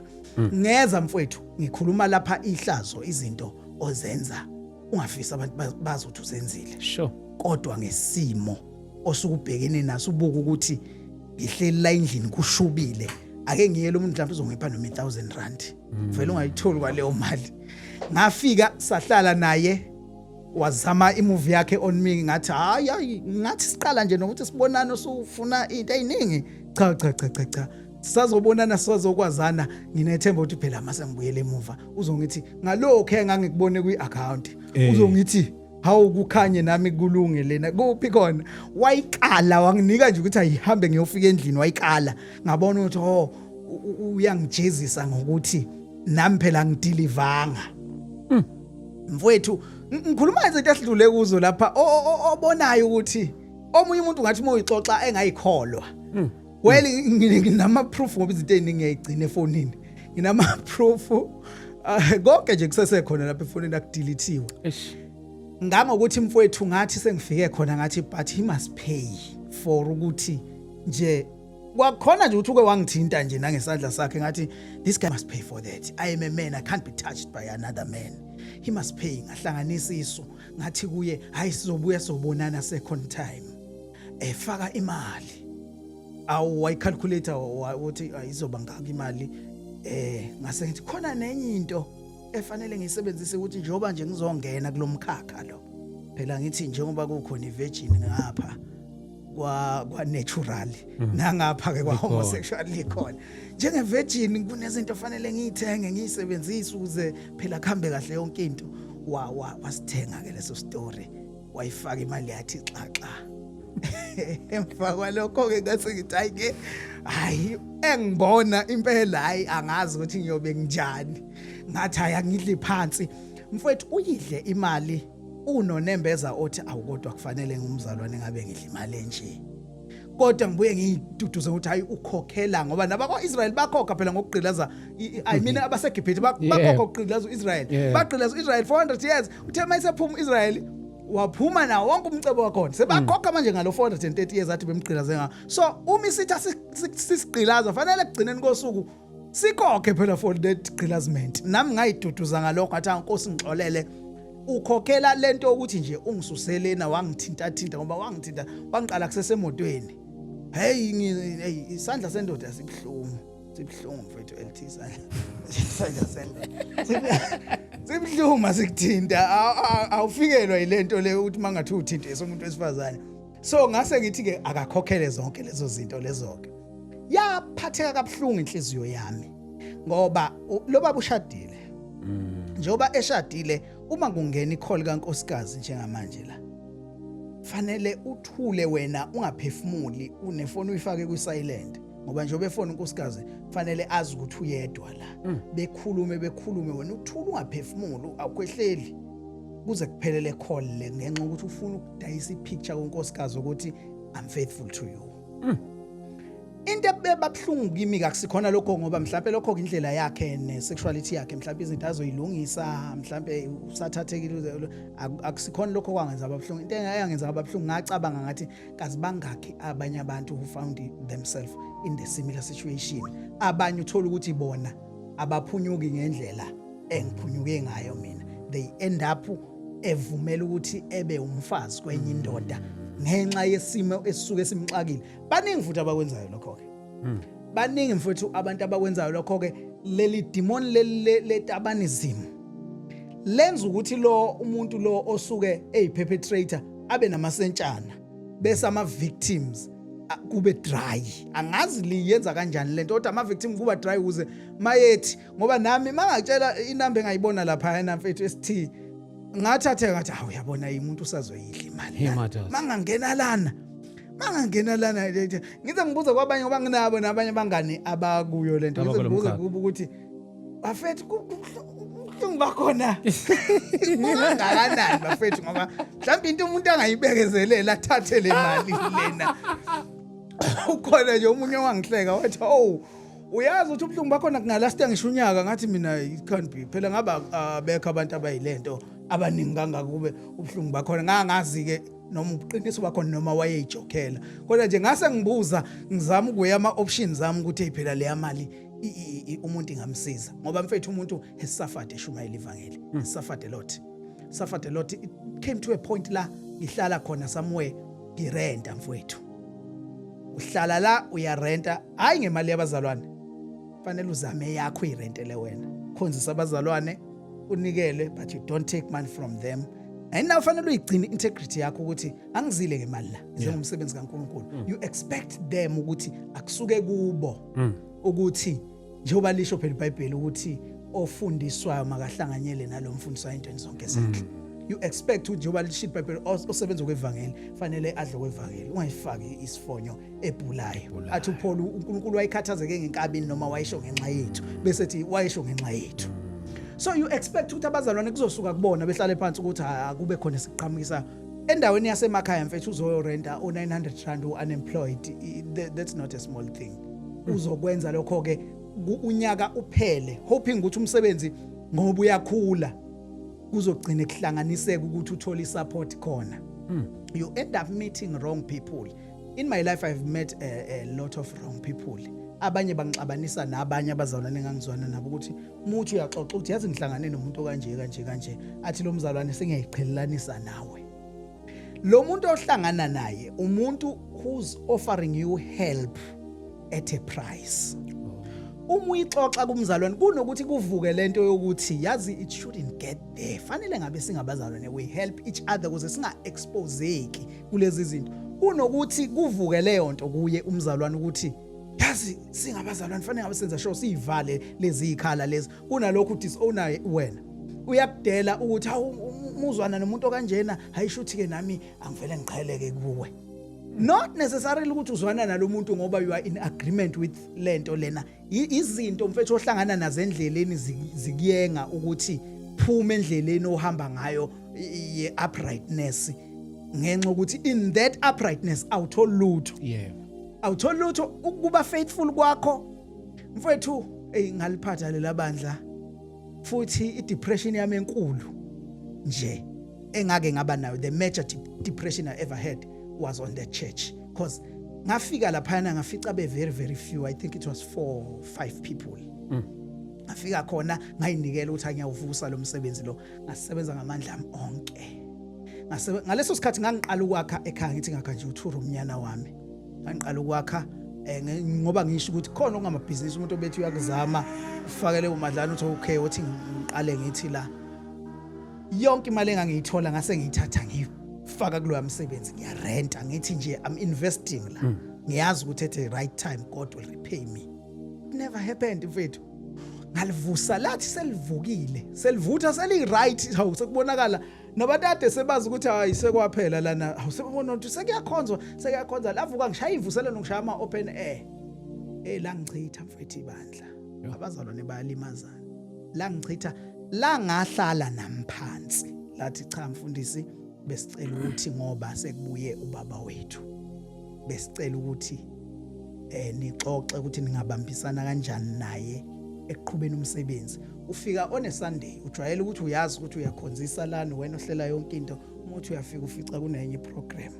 Speaker 2: ngeza mfowethu ngikhuluma lapha ihlazo izinto ozenza ungafisa abantu bazothi uzenzile
Speaker 1: sure
Speaker 2: kodwa ngesimo osukubhekene naso ubuka ukuthi ngihleli la endlini kushubile ake ngiyele umuntu mhlawumbe uzongipha noma 1000 rand vele ungayitholi kwaleyo mali ngafika sahlala naye wazama imovie yakhe on me ngathi hayi ngathi siqala nje nokuthi sibonane usufuna into eziningi cha sizobonana sizokwazana nginethemba ukuthi phela mase ngibuyele emuva uzongithi ngalokho engangikubone kwi-account uzongithi hawu kukhanye nami kulunge lena kuphi khona wayiqala wanginika nje ukuthi ayihambe ngiyofika endlini wayiqala ngabona ukuthi uyangijezisa ngokuthi nami phela ngidilivanga mfowethu ngikhuluma izinto esidlule kuzo lapha obonayo ukuthi omunye umuntu ngathi moyixoxa engayikholwa well nginama proof ngoba izinto eziningi ngiyayigcina efonini nginama proof konke nje kusesekhona lapha efonini akudeletiwe ngangokuthi mfowethu ngathi sengifike khona ngathi but he must pay for ukuthi nje kwakhona nje uthi uke wangithinta nje nangesandla sakhe ngathi this guy must pay for that. I am a man, I can't be touched by another man. He must pay. Ngahlanganisa isu ngathi kuye hayi sizobuya sobonana second time. Faka imali. Awu calculator uthi izoba ngaka imali. Ngase ngithi khona nenye into efanele ngiyisebenzise ukuthi njoba nje ngizongena kulomkhakha lo. Phela ngithi njengoba kukhona ivirgin ngapha kwa natural nangapha ke kwa homosexual likhona njenge virgin kunezinto fanele ngiyithenge ngiyisebenzise ukuze phela khambe kahle yonke into wasithenga ke leso story wayifaka imali yathi xaxa emva kwalokho ke ngathi ngithi hayi engibona impela hayi angazi ukuthi ngiyobe njani ngathi ayangidli phansi mfowethu uyidle imali unonembeza othi awukodwa kufanele ngumzalwane ngabe ngidla imali enje kodwa ngibuye ngiyiduduze ukuthi hayi ukhokhela ngoba nabakwaIsrael bakhokha phela ngokugqilaza I mean abaseGibhithe bakhokha ukugqilaza uIsrael bagqilaza uIsrael 400 years uthe mayisephuma uIsrael waphuma nawo wonke umcebo wakhona sebakhokha manje ngalo 430 years athi bemgqilaze nga so uma isitha sisigqilaza fanele kugcineni kosuku sikhokhe phela for that gqilazement nami ngayiduduza ngalokho athi inkosi ngixolele ukhokhela lento ukuthi nje ungisuselena wangithinta ngoba wangithinta wangiqala kusesemotweni hey isandla sendoda sibhlungu mfethu LT isandla sendoda sibhlungu masikuthinta awufikelwa yilento le ukuthi mangathi uthinta esomuntu wesifazane so ngase ngithi ke akakhokhele zonke lezo zinto lezoke yaphatheka kabuhlungu inhliziyo yami ngoba lo baba ushadile njoba eshadile uma kungena icall kaNkosikazi njengamanje la fanele uthule wena ungaphefumuli unefoni uyifake ku silent ngoba njobe efoni uNkosikazi fanele azi ukuthi uyedwa la bekhulume wena uthule ungaphefumuli awukwehleli kuze kuphelele call le ngenxa ukuthi ufuna ukudayisa ipicture kuNkosikazi ukuthi I'm faithful to you into ebabhlungu kimi akusikhona lokho ngoba mhlawumbe lokho indlela yakhe nesexuality yakhe mhlawumbe izinto azoyilungisa mhlawumbe usathathekile akusikhona lokho kwangenza ababhlungu into engayenza ababhlungu ngacabanga ngathi kazi bangakhi abanye abantu who found themselves in the similar situation abanye uthola ukuthi bona abaphunyuki ngendlela engiphunyuke ngayo mina they end up evumela ukuthi ebe umfazi kwenye indoda ngenxa yesimo esisuke simxakile baningi futhi abakwenzayo lokho ke baningi futhi abantu abakwenzayo lokho ke leli demon letabanism lenza ukuthi lo umuntu lo osuke eyiperpetrator abe namasentshana bese ama victims kube dry angazi liyenza kanjani lento kodwa ama victim kuba dry ukuze mayethi ngoba nami mangakutshela inamba engayibona lapha yena mfethu ST ngathathe ngathi awu yabona umuntu usazoyidla imali mangangena lana ngize ngibuza kwabanye ngoba nginabo nabanye bangani abakuyo lento ngize ngibuza kuba ukuthi bafethu kuhlungu bakhona ngakanani bafethu ngoba mhlawumbe into umuntu angayibekezelela athathe le mali lena ukhona nje umunye wangihleka wathi uyazi ukuthi ubuhlungu bakhona kungalasta ngisho unyaka ngathi mina it can't be phela ngaba bekho abantu abayilento abaningi kangakube ubuhlungu bakhona ngangazi ke noma uqiniso bakhona noma wayejokela kodwa nje ngase ngibuza ngizama ukuya ama options zami ukuthi phela le mali umuntu ingamsiza ngoba mfethu umuntu esafade eshumayela ivangeli suffered a lot it came to a point la ngihlala khona somewhere ngirenta mfethu uhlala la uyarenta hayi ngemali yabazalwane fanele uzame yakho irentele wena khonzisa abazalwane unikele but you don't take money from them and now fanele uyigcine integrity yakho ukuthi angizile ngemali la njengomsebenzi kaNkulunkulu you expect them ukuthi akusuke kubo ukuthi njengoba lisho phela iBhayibheli ukuthi ofundiswayo makahlanganyele nalomfundiswayo into zonke ezinhle you expect ukuthi njengoba lisho iBhayibheli osebenza kwevangeli fanele adle kwevangeli ungayifaki isifonyo ebhulayo athi uPaul uNkulunkulu wayikhathazeke ngenkabini noma wayisho ngenxa yethu bese ethi wayisho ngenxa yethu so you expect ukuthi abazalwane kuzosuka kubona behlale phansi ukuthi akube khona siqhamukisa endaweni yasemakhaya mfethu uzoyorenta o900 rand unemployed that's not a small thing uzokwenza lokho ke unyaka uphele hoping ukuthi umsebenzi ngoba uyakhula kuzogcina kuhlanganiseka ukuthi uthole support khona you end up meeting wrong people in my life I've met a lot of wrong people. Abanye bangixabanisa nabanye abazalwane engangizwana nabo ukuthi muthi uyaxoxa uthi yazi ngihlangane nomuntu kanje athi lo mzalwane sengiyayiqhelelanisa nawe. Lo muntu ohlangana naye umuntu who's offering you help at a price. Uma uyixoxa kumzalwane kunokuthi kuvuke lento yokuthi yazi it shouldn't get there. Fanele ngabe singabazalwane we help each other ukuze singa exposeki kulezi zinto. Kunokuthi kuvuke leyo nto kuye umzalwane ukuthi yazi singabazalwane fanele ngabe senza sure sivale lezi ikhala lezi. Kunalokhu disown wena. Uyakudela ukuthi umuzwana nomuntu okanjena hayishuthi ke nami angivele ngiqheleke kuwe. Not necessarily ukuthi uzwana nalomuntu ngoba you are in agreement with lento lena. Izinto mfethu ohlangana nazo endleleni zikuyenga ukuthi phuma endleleni ohamba ngayo ye uprightness ngenxa ukuthi in that uprightness awutholi lutho.
Speaker 1: Yeah.
Speaker 2: Awutholi lutho ukuba faithful kwakho mfethu ngaliphatha lela bandla futhi i-depression yami enkulu nje engake ngaba nayo the major depression I ever had was on that church because ngafika laphana ngafica be very few. I think it was 4 or 5 people. Ngafika khona ngayinikela ukuthi angiyawuvusa lo msebenzi lo ngasebenza ngamandla ami onke. Ngaleso sikhathi ngangiqala ukwakha ekhaya ngithi ngakha nje uthuro umnyana wami. Ngangiqala ukwakha ngoba ngisho ukuthi khona okungamabhizinisi umuntu obethi uyakuzama ufakele umadlana uthi okay uthi ngiqale ngithi la yonke imali engangiyithola ngase ngiyithatha ngifaka kulo msebenzi ngiyarenta ngithi nje I'm investing la ngiyazi ukuthi at the right time God will repay me. It never happened mfethu. Ngalivusa lathi selivukile selivutha seli right hawu sekubonakala nabadade sebazi ukuthi hayi sekwaphela lana awusebona ukuthi sekuyakhonza lavuka ngishaya ivusela ngishaya ama open air la ngichitha mfethu ibandla abazalwane bayalimazana la ngichitha la ngahlala namphansi lathi cha mfundisi besicela ukuthi ngoba sekubuye ubaba wethu besicela ukuthi nixoxe ukuthi ningabambisana kanjani naye eqhubeni umsebenzi. Ufika on a Sunday ujwayele ukuthi uyazi ukuthi uyakhonzisa lana wena ohlela yonke into ukuthi uyafika ufica kunenye program.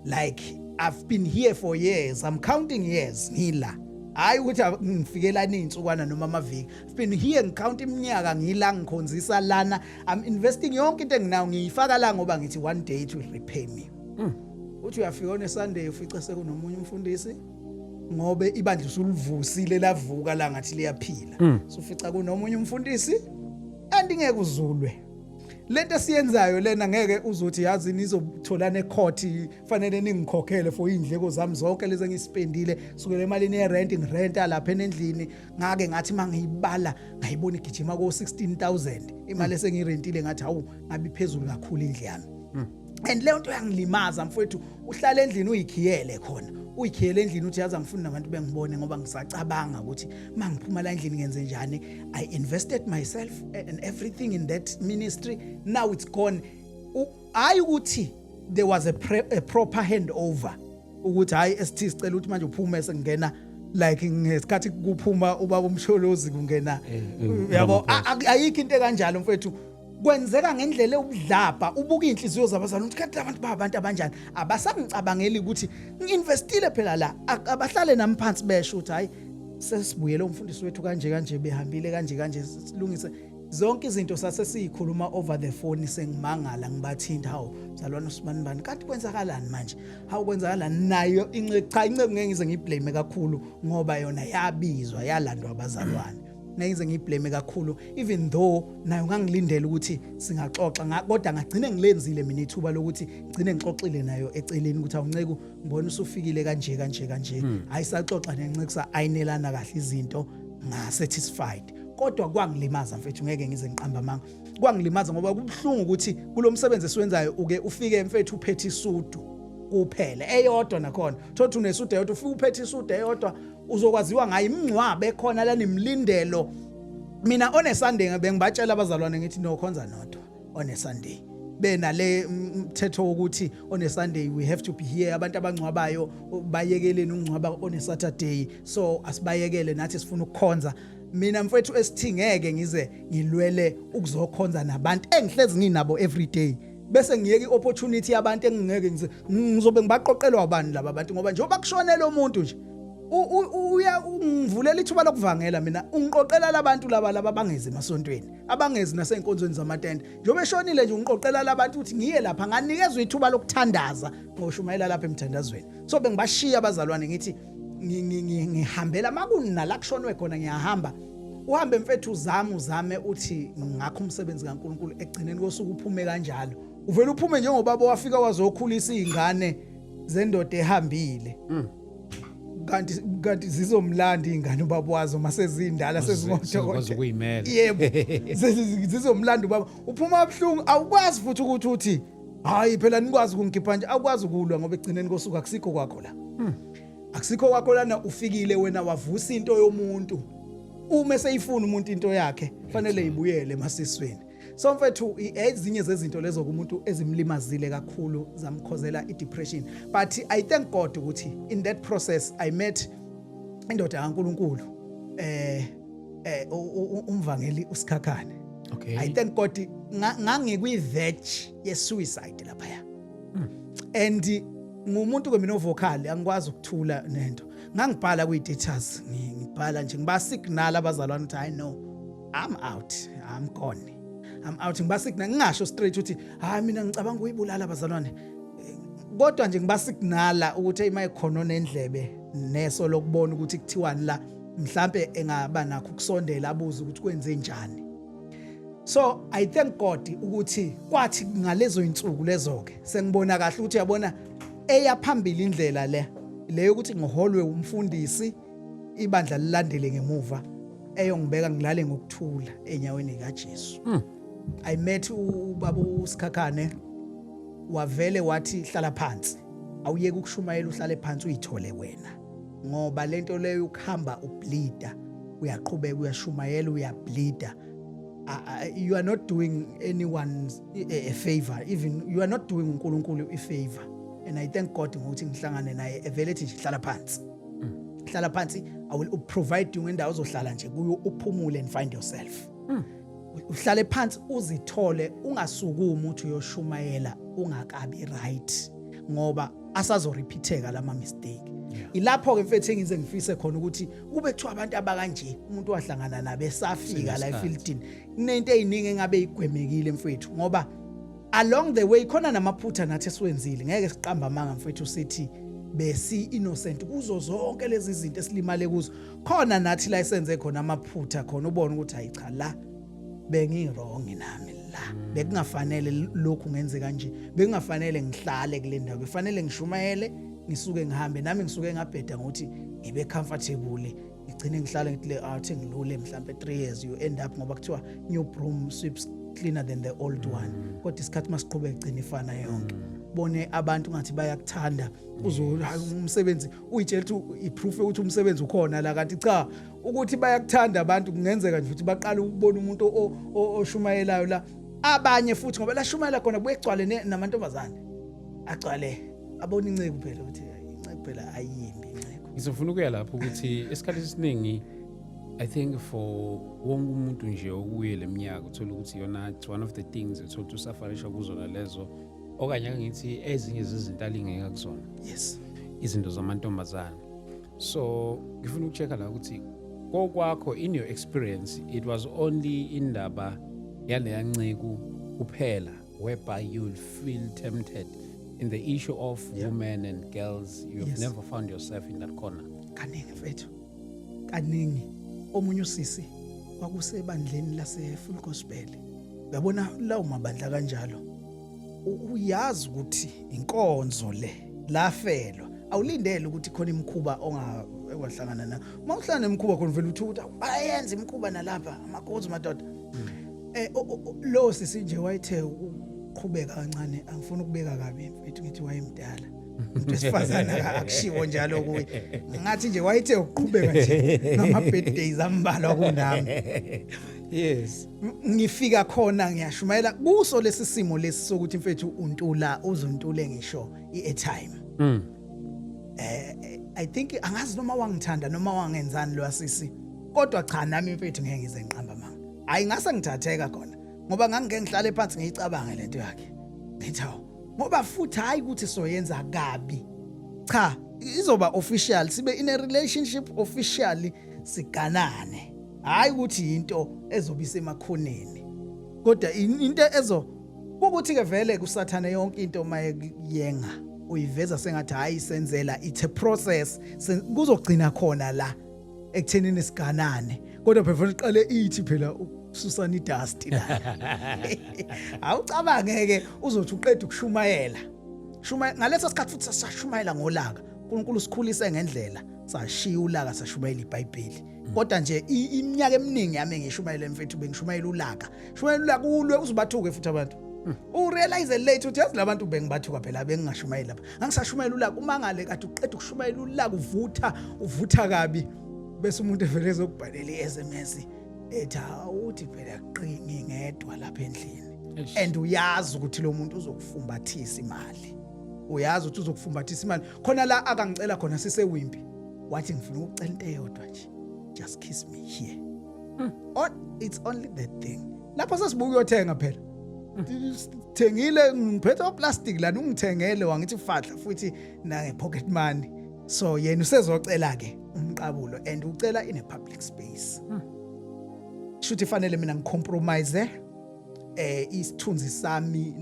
Speaker 2: Like I've been here for years, I'm counting years ngila. Hayi ukuthi ngifikela insukwana noma amaviki. I've been here ngicount iminyaka ngila ngikhonzisa lana. I'm investing yonke into enginayo ngiyifaka la ngoba ngithi one day it will repay me. Uthi uyafika on a Sunday ufica sekunomunye umfundisi ngobe ibandla usulivusile lavuka la ngathi liyaphila. So ufica kunomunye umfundisi andingeke uzulwe. Lento siyenzayo lena ngeke uzothi yazi nizotholana ecourt fanele ningikhokhele for indleko zami zonke lezi ngispendile sukela emalini yerent ngirenta lapha endlini ngake ngathi mangiyibala ngayibona igijima ko 16,000 imali esengirentile ngathi hawu ngabi phezulu kakhulu indlu yami. And leyo nto yangilimaza mfowethu uhlala endlini uyikhiyele khona uyikhiyele endlini uthi yazi angifuni nabantu bengibone ngoba ngisacabanga ukuthi mangiphuma la endlini ngenze njani. I invested myself and everything in that ministry. Now it's gone. Hayi ukuthi there was a proper handover ukuthi hayi ST sicela ukuthi manje uphume sengena like ngesikhathi kuphuma ubaba umsholozi kungena yabo ayikho into kanjalo mfowethu. Kwenzeka ngendlela ubudlapha ubuka inhliziyo zabazalwane ukuthi kanti abantu babantu abanjani abasangicabangeli ukuthi ngiinvestile phela la abahlale namphansi besho ukuthi hayi sesibuyele umfundisi wethu kanje behambile kanje silungise zonke izinto sase siyikhuluma over the phone sengimangala ngibathinta hawo mzalwane uSibani kanti kwenzakalani manje hawu kwenzakalani nayo inceke ngeke ngize ngiblame kakhulu ngoba yona yabizwa yalandwa abazalwane. Ngize ngiblame kakhulu even though nayo ngangilindele ukuthi singaxoxa kodwa ngagcina ngilenzile mina ithuba lokuthi ngcine ngixoxile nayo eceleni ukuthi awunceke ngibona usufikile kanje ayisaxoxa nencekisa ayinelana kahle izinto nga satisfied kodwa kwangilimaza mfethu ngeke ngize ngiqamba amanga kwangilimaza ngoba kubhlungu ukuthi kulomsebenzi esiwenzayo uke ufike mfethu uphethe isudu kuphela eyodwa nakhona thothi unesudu eyodwa ufike uphethe isudu eyodwa uzokwaziwa ngayo imncwabe ekhona la nemlindelo. Mina on a Sunday bengibatshela abazalwane ngithi no khonza nodwa on a Sunday bena le mthetho ukuthi on a Sunday we have to be here abantu abangcwabayo bayekeleni ungcwaba on a Saturday so asibayekele nathi sifuna ukukhonza. Mina mfethu esithingeke ngize ngilwele ukuzokhonza nabantu engihlezi nginabo every day bese ngiyeka iopportunity yabantu engingeke ngizobe ngibaqoqelwa abantu laba bantu ngoba njengoba kushonela umuntu nje uya ungivulela ithuba lokuvangela mina ungiqoqela labantu laba bangezi emasontweni abangezi nasenkonzweni zamatende njengoba eshonile nje ungiqoqela labantu ukuthi ngiye lapha nganikezwe ithuba lokuthandaza ngoshumayela lapha emthandazweni so bengibashiya abazalwane ngithi ngihambela makuna la kushonwe khona ngiyahamba uhambe mfethu uzame uthi ngakho umsebenzi kaNkuluNkulu egcineni kosuku uphume kanjalo uvela uphume njengobaba wafika wazokhulisa izingane zendoda ehambile kanti zizomlanda izingane ubaba wazo masezindala sezingothokoze
Speaker 1: ukuyimela
Speaker 2: yebo zizomlanda ubaba uphuma abhlungu awukwazi futhi ukuthi hayi phela nikwazi ukungikhipha nje awukwazi ukulwa ngoba egcineni kosuku akusikho kwakho la akusikho kwakho lana ufikile wena wavusa into yomuntu uma seyifuna umuntu into yakhe fanele ibuyele emasisweni so mfethu ezinye zezinto lezo kumuntu ezimlimazile kakhulu zamkhozela idepression but I thank God ukuthi in that process I met indoda kaNkuluNkulu umvangeli uSikhakhane
Speaker 1: okay
Speaker 2: I thank God ngangikwi-verge ye-suicide lapha and ngumuntu kwemina vocal angikwazi ukuthula nento ngangibhala kwi-status ngibhala nje ngibasignal abazalwane ukuthi I know I'm out I'm gone I'm out ngibasignal ngingasho straight ukuthi hayi mina ngicabanga ukuyibulala abazalwane kodwa nje ngibasignala ukuthi eyimayikhona nendlebe neso lokubona ukuthi kuthiwani la mhlambe engaba nakho ukusondela abuze ukuthi kwenze njani so I thank God ukuthi kwathi ngalezo insuku lezo ke sengibona kahle ukuthi yabona eyaphambili indlela le yokuthi ngiholwe umfundisi ibandla lilandele ngemuva eyongibeka ngilale ngokuthula enyaweni kaJesu I met ubaba uSikhakhane wavele wathi hlala phansi awuyeke ukushumayela uhlale phansi uyithole wena ngoba lento leyo ukuhamba ubleeda uyaqhubeka uyashumayela uyableeda you are not doing anyone a favor even you are not doing uNkulunkulu a favor and I thank God ukuthi ngihlangane naye evele ethi hlala phansi hlala phansi I will provide you indawo ozohlala nje kuyo uphumule and find yourself uhlale phansi uzithole ungasukumi uthi uyoshumayela ungakabi right ngoba asazo repeateka lama mistake ilapho ke mfethu engize ngifise khona ukuthi kube kuthiwa abantu abakanje umuntu wahlangana nabe safika la efieldini kunento eziningi engabe igwemekile mfethu ngoba along the way khona namaphutha nathi esiwenzile ngeke siqamba amanga mfethu sithi besi innocent kuzo zonke lezi izinto esilimale kuzo khona nathi license khona amaphutha khona ubone ukuthi hayi cha la bengirong nami la bekungafanele lokhu ngenze kanje bekungafanele ngihlale kule ndawo kufanele ngishumayele ngisuke ngihambe nami ngisuke ngabheda ngokuthi ngibe comfortable ngigcine ngihlala ngitile athi ngilule mhlambe 3 years you end up ngoba kuthiwa new broom sweeps cleaner than the old one kodwa isikhathi masiqhubeka igcina ifana yonke bone abantu ngathi bayakuthanda umsebenzi uyitshela ukuthi iproof ukuthi umsebenzi ukhona la kanti cha ukuthi bayakuthanda abantu kungenzeka nje ukuthi baqala ukubona umuntu oshumayelayo la abanye futhi ngoba la shumayela khona kuyegcwale namantombazane agcwale abona inceke phela ukuthi inceke phela ayimbi inceke
Speaker 1: ngizofuna ukuya lapho ukuthi esikhathi esiningi I think for wonke umuntu nje okuye leminyaka uthola ukuthi yona it's one of the things uthola usafarisha kuzona lezo okanye ngithi ezinye zezinto alingeka kuzona
Speaker 2: yes
Speaker 1: izinto zamantombazana so ngifuna ukuchecka la ukuthi kokwakho in your experience it was only indaba yale yanceke kuphela whereby you will feel tempted in the issue of women and girls you've never found yourself in that corner
Speaker 2: kaningi mfethu kaningi omunye usisi kwakusebandleni lase Full Gospel uyabona lawo mabandla kanjalo uyazi ukuthi inkonzo le lafelwa awulindele ukuthi khona imkhuba ongahlangana na mawuhlangana nemkhuba khona vele uthi bayenza imkhuba nalapha amakhosana madoda lo sisi nje wayethe uqhubeka kancane angifuni ukubeka kabi mfethu ngithi wayemdala umuntu wesifazana akushiwo njalo kuye ngathi nje wayethe uqhubeka nje ngama birthdays ambalwa kunami
Speaker 1: yes
Speaker 2: ngifika khona ngiyashumayela kuso lesi simo lesi sokuthi mfethu untula uzontule ngisho i-airtime I think angazi noma wangithanda noma wangenzani lo asisi kodwa cha nami mfethu ngeke ngize ngiqamba manga hayi ngase ngithatheka khona ngoba ngangeke ngihlale phansi ngiyicabanga lento yakhe Ethawu ngoba futhi hayi ukuthi soyenza kabi cha izoba official sibe in a relationship officially siganane hayi ukuthi into ezobisa emakhoneni kodwa into ukuthi ke vele kusathane yonke into mayeyenga uyiveza sengathi hayi senzela it's a process kuzogcina khona la ekuthenini siganane kodwa phela iqale ithi phela ususana idust la awucabangeke uzothi uqeda ukushumayela ngaleso sikhathi futhi sashumayela ngolaka uNkulunkulu sikhulise ngendlela sashiya ulaka sashumayela iBhayibheli kodwa nje iminyaka eminingi yami ngishumayela mfethu bengishumayela ulaka ulwe uzubathuke futhi abantu urealize late uthi yazi labantu bengibathuka phela bengingashumayela lapha ngisashumayela ulaka umangale kade uqeda ukushumayela ulaka uvutha kabi bese umuntu evele ezokubhalela iSMS ethi awuthi phela qini ngedwa lapha endlini and uyazi ukuthi lo muntu uzokufumbathisa imali uyazi ukuthi uzokufumbathisa imali khona la akangicela khona sisewimpi wathi ngifuna ukucela into eyodwa nje just kiss me here or it's only that thing lapho sesibuka uyothenga phela thengile ngiphethe plastic lana ungithengele wangithi fahla futhi na pocket money so yena usezocela ke umqabulo and ucela in a public space shuthi fanele mina ngicompromise isithunzi sami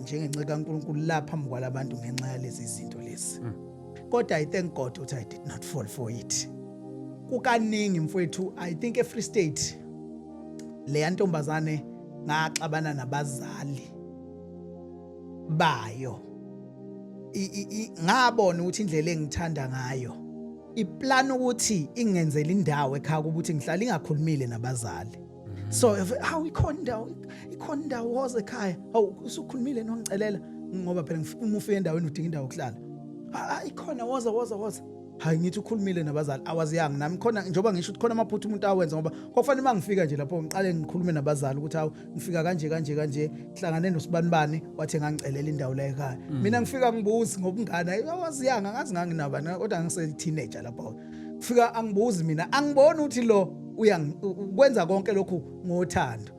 Speaker 2: njengenceka kaNkulunkulu lapha phambi kwalabantu ngenxa yalezi izinto lezi kodwa I thank God ukuthi I did not fall for it kukaningi mfowethu I think eFree State le yantombazane ngaxabana nabazali bayo ngabona ukuthi indlela engithanda ngayo iplan ukuthi ingenzele indawo ekhaya ukuthi ngihlala ingakhulumile nabazali so how ikhonda woze ekhaya awu usukhulumile nongicelela ngoba phela uma ufike endaweni udinga indawo yokuhlala ikhona woza hayi ngithi ukhulumile nabazali awaziyanga nami khona njoba ngisho ukuthi khona amaphutha umuntu awenza ngoba kufanele mangifika nje lapho ngiqale ngikhulume nabazali ukuthi hawu ngifika kanje hlangane nosibanibani wathi ngangicelela indawo la ekhaya mina ngifika ngibuzi ngobungane awaziyanga ngazi nganginabani kodwa ngise teenager lapho ngifika angibuzi mina angiboni ukuthi lo ukwenza konke lokhu ngothando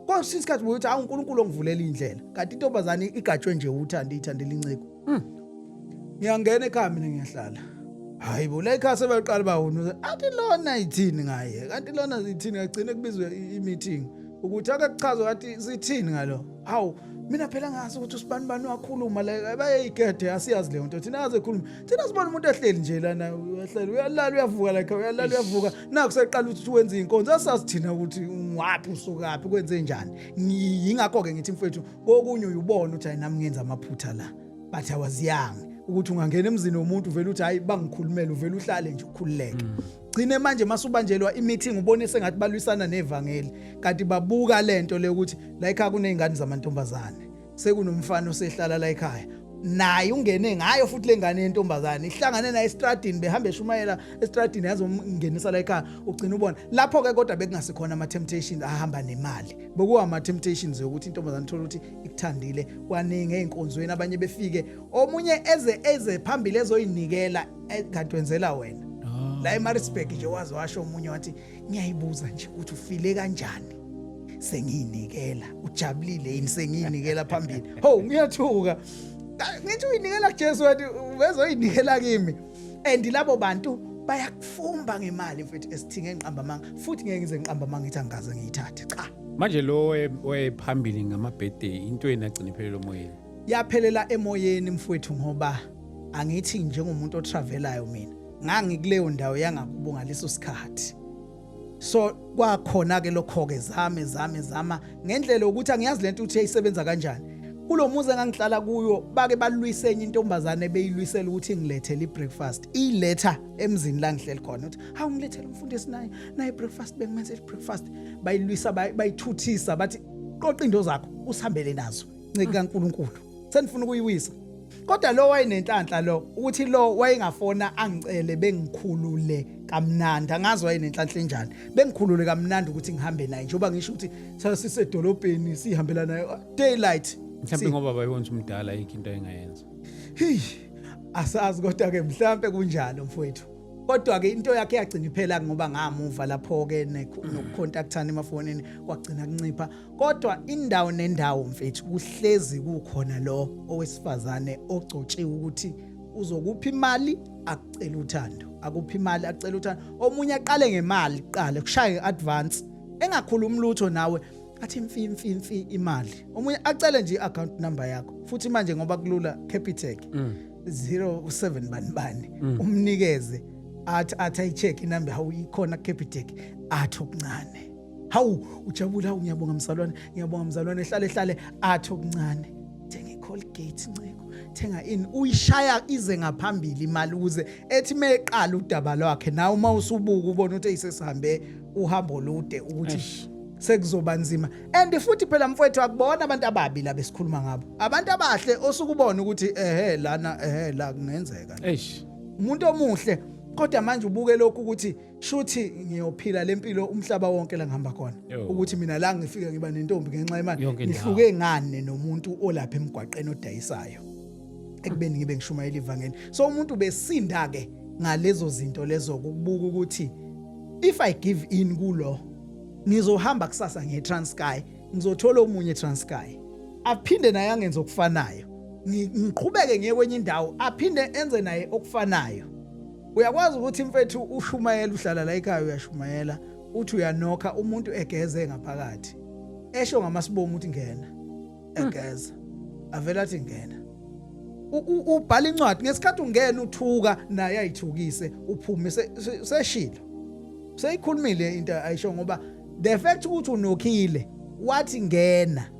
Speaker 2: konke isikhathi ukuthi hawu uNkulunkulu ongivulela indlela kanti intombazane igajwe nje uthando ithandela inciko ngiyangena ekhaya mina ngiyahlala hayi bo la ekhaya sebaqala bawona athi lona ithini ngaye kanti lona ithini agcine kubizwe i-meeting ukuthi akachaza kathi sithini ngalo hawu mina phela ngazi ukuthi usibanibani wakhuluma la bayayigede asiyazi le nto thina aze ekhuluma thina sibona umuntu ehleli nje lana uyahlala uyalala uyavuka la ekhaya uyalala uyavuka naku seqala ukuthi wenze inkonzo asazi thina ukuthi ungaphi usukaphi kwenze njani yingakho ke ngithi mfethu kokunye uyubona ukuthi nami ngenza amaphutha la bathi awaziyanga ukuthi ungangena emzini womuntu uvela uthi hayi bangikhulumela uvela uhlale nje ukhululeke gcine manje masubanjelwa i-meeting ubone sengathi balwisana nevangeli kanti babuka lento le ukuthi la ekhaya kunezingane zamantombazane sekunomfana osehlala la ekhaya naye ungene ngayo futhi lengane yentombazane ihlangane naye estradini behambe eshumayela estradini yazongenisa la ekhaya ugcina ubona lapho ke kodwa bekungasekhona ama temptations ahamba nemali bekuwa ama temptations ukuthi intombazane ithola ukuthi ikuthandile kwaningi einkonzweni abanye befike omunye eze phambili ezoyinikela kanti wenzela wena la eMaritzburg nje wazi washo omunye wathi ngiyayibuza nje ukuthi ufile kanjani sengiyinikela ujabulile yini sengiyinikela phambili ho ngiyathuka ngithi uyinikela kuJesu wathi wezoyinikela kimi and labo bantu bayakufumba ngemali mfethu esithinge enqamba manga futhi ngeke ngize ngiqamba manga ngithi angaze ngiyithathe cha
Speaker 1: manje lo wephambili ngama-birthday into enagcina iphelele emoyeni
Speaker 2: yaphelela emoyeni mfethu ngoba angithi njengomuntu otravelayo mina ngangikuleyo ndawo yangakubo ngaleso sikhathi so kwakhona ke lokho ke zama ngendlela ukuthi angiyazi lento ukuthi yayisebenza kanjani kulomuzi engangihlala kuyo bake balwisenye intombazane beyilwisela ukuthi ngilethele ibreakfast iletha emzini la ngihleli khona uthi hawu ngilethele umfundisi naye breakfast bengimenze ibreakfast bayilwisa bayithuthisa bathi qoqa into zakho usihambele nazo ncike kaNkulunkulu senifuna ukuyiwisa kodwa lo wayenenhlanhla lo ukuthi lo wayengafona angicele bengikhulule kamnandi angazi wayenenhlanhla enjani bengikhulule kamnandi ukuthi ngihambe naye njoba ngisho ukuthi sisedolobheni sihambela naye daylight
Speaker 1: mhlawumbe ngoba bayibona umdala yikho into engayenza
Speaker 2: asazi kodwa ke mhlawumbe kunjalo mfowethu kodwa ke into yakhe yagcina iphela ngoba ngamuva lapho ke nokucontactana emafonini kwagcina kuncipha. Kodwa indawo nendawo mfethu kuhlezi kukhona lo owesifazane ogcotshiwe ukuthi uzokupha imali akucela uthando, akupha imali akucela uthando. Omunye aqale ngemali kuqala kushaye advance engakhuluma lutho nawe athi mfi imali. Omunye acele nje i-account number yakho futhi manje ngoba kulula Capitec 07 bani umnikeze athi ayicheck inamba hawu ikhona Capitec athi okuncane. Hawu ujabula ngiyabonga mzalwane ehlale athi okuncane. Thenga iColgate nciko, thenga ini uyishaya ize ngaphambili imali ukuze ethi meqala udaba lwakhe nawe uma usubuka ubona ukuthi ayisesihambe uhambo olude ukuthi sekuzoba nzima. And futhi phela mfowethu akubona abantu ababi la besikhuluma ngabo, abantu abahle osukubona ukuthi la kungenzeka umuntu omuhle. Kodwa manje ubuke lokhu ukuthi shuthi ngiyophila lempilo umhlaba wonke la ngihamba khona ukuthi mina la ngifika ngiba nentombi ngenxa yemali ngihluke ngane nomuntu olapha emgwaqeni odayisayo ekubeni ngibe ngishumayela ivangeli. So umuntu besinda ke ngalezo zinto lezo kubuka ukuthi if I give in kulo ngizohamba kusasa ngeTranskei ngizothola omunye eTranskei aphinde naye angenze okufanayo, ngiqhubeke ngiye kwenye indawo aphinde enze naye okufanayo. Uyakwazi ukuthi mfethu ushumayela uhlala la ekhaya uyashumayela uthi uyanokha umuntu egeze ngaphakathi esho ngamasibomu ukuthi ngena egeza avela athi ngena ubhala incwadi ngesikhathi ungena uthuka naye ayithukise uphume seshilo seyikhulumile into ayisho ngoba the fact ukuthi unokhile wathi ngena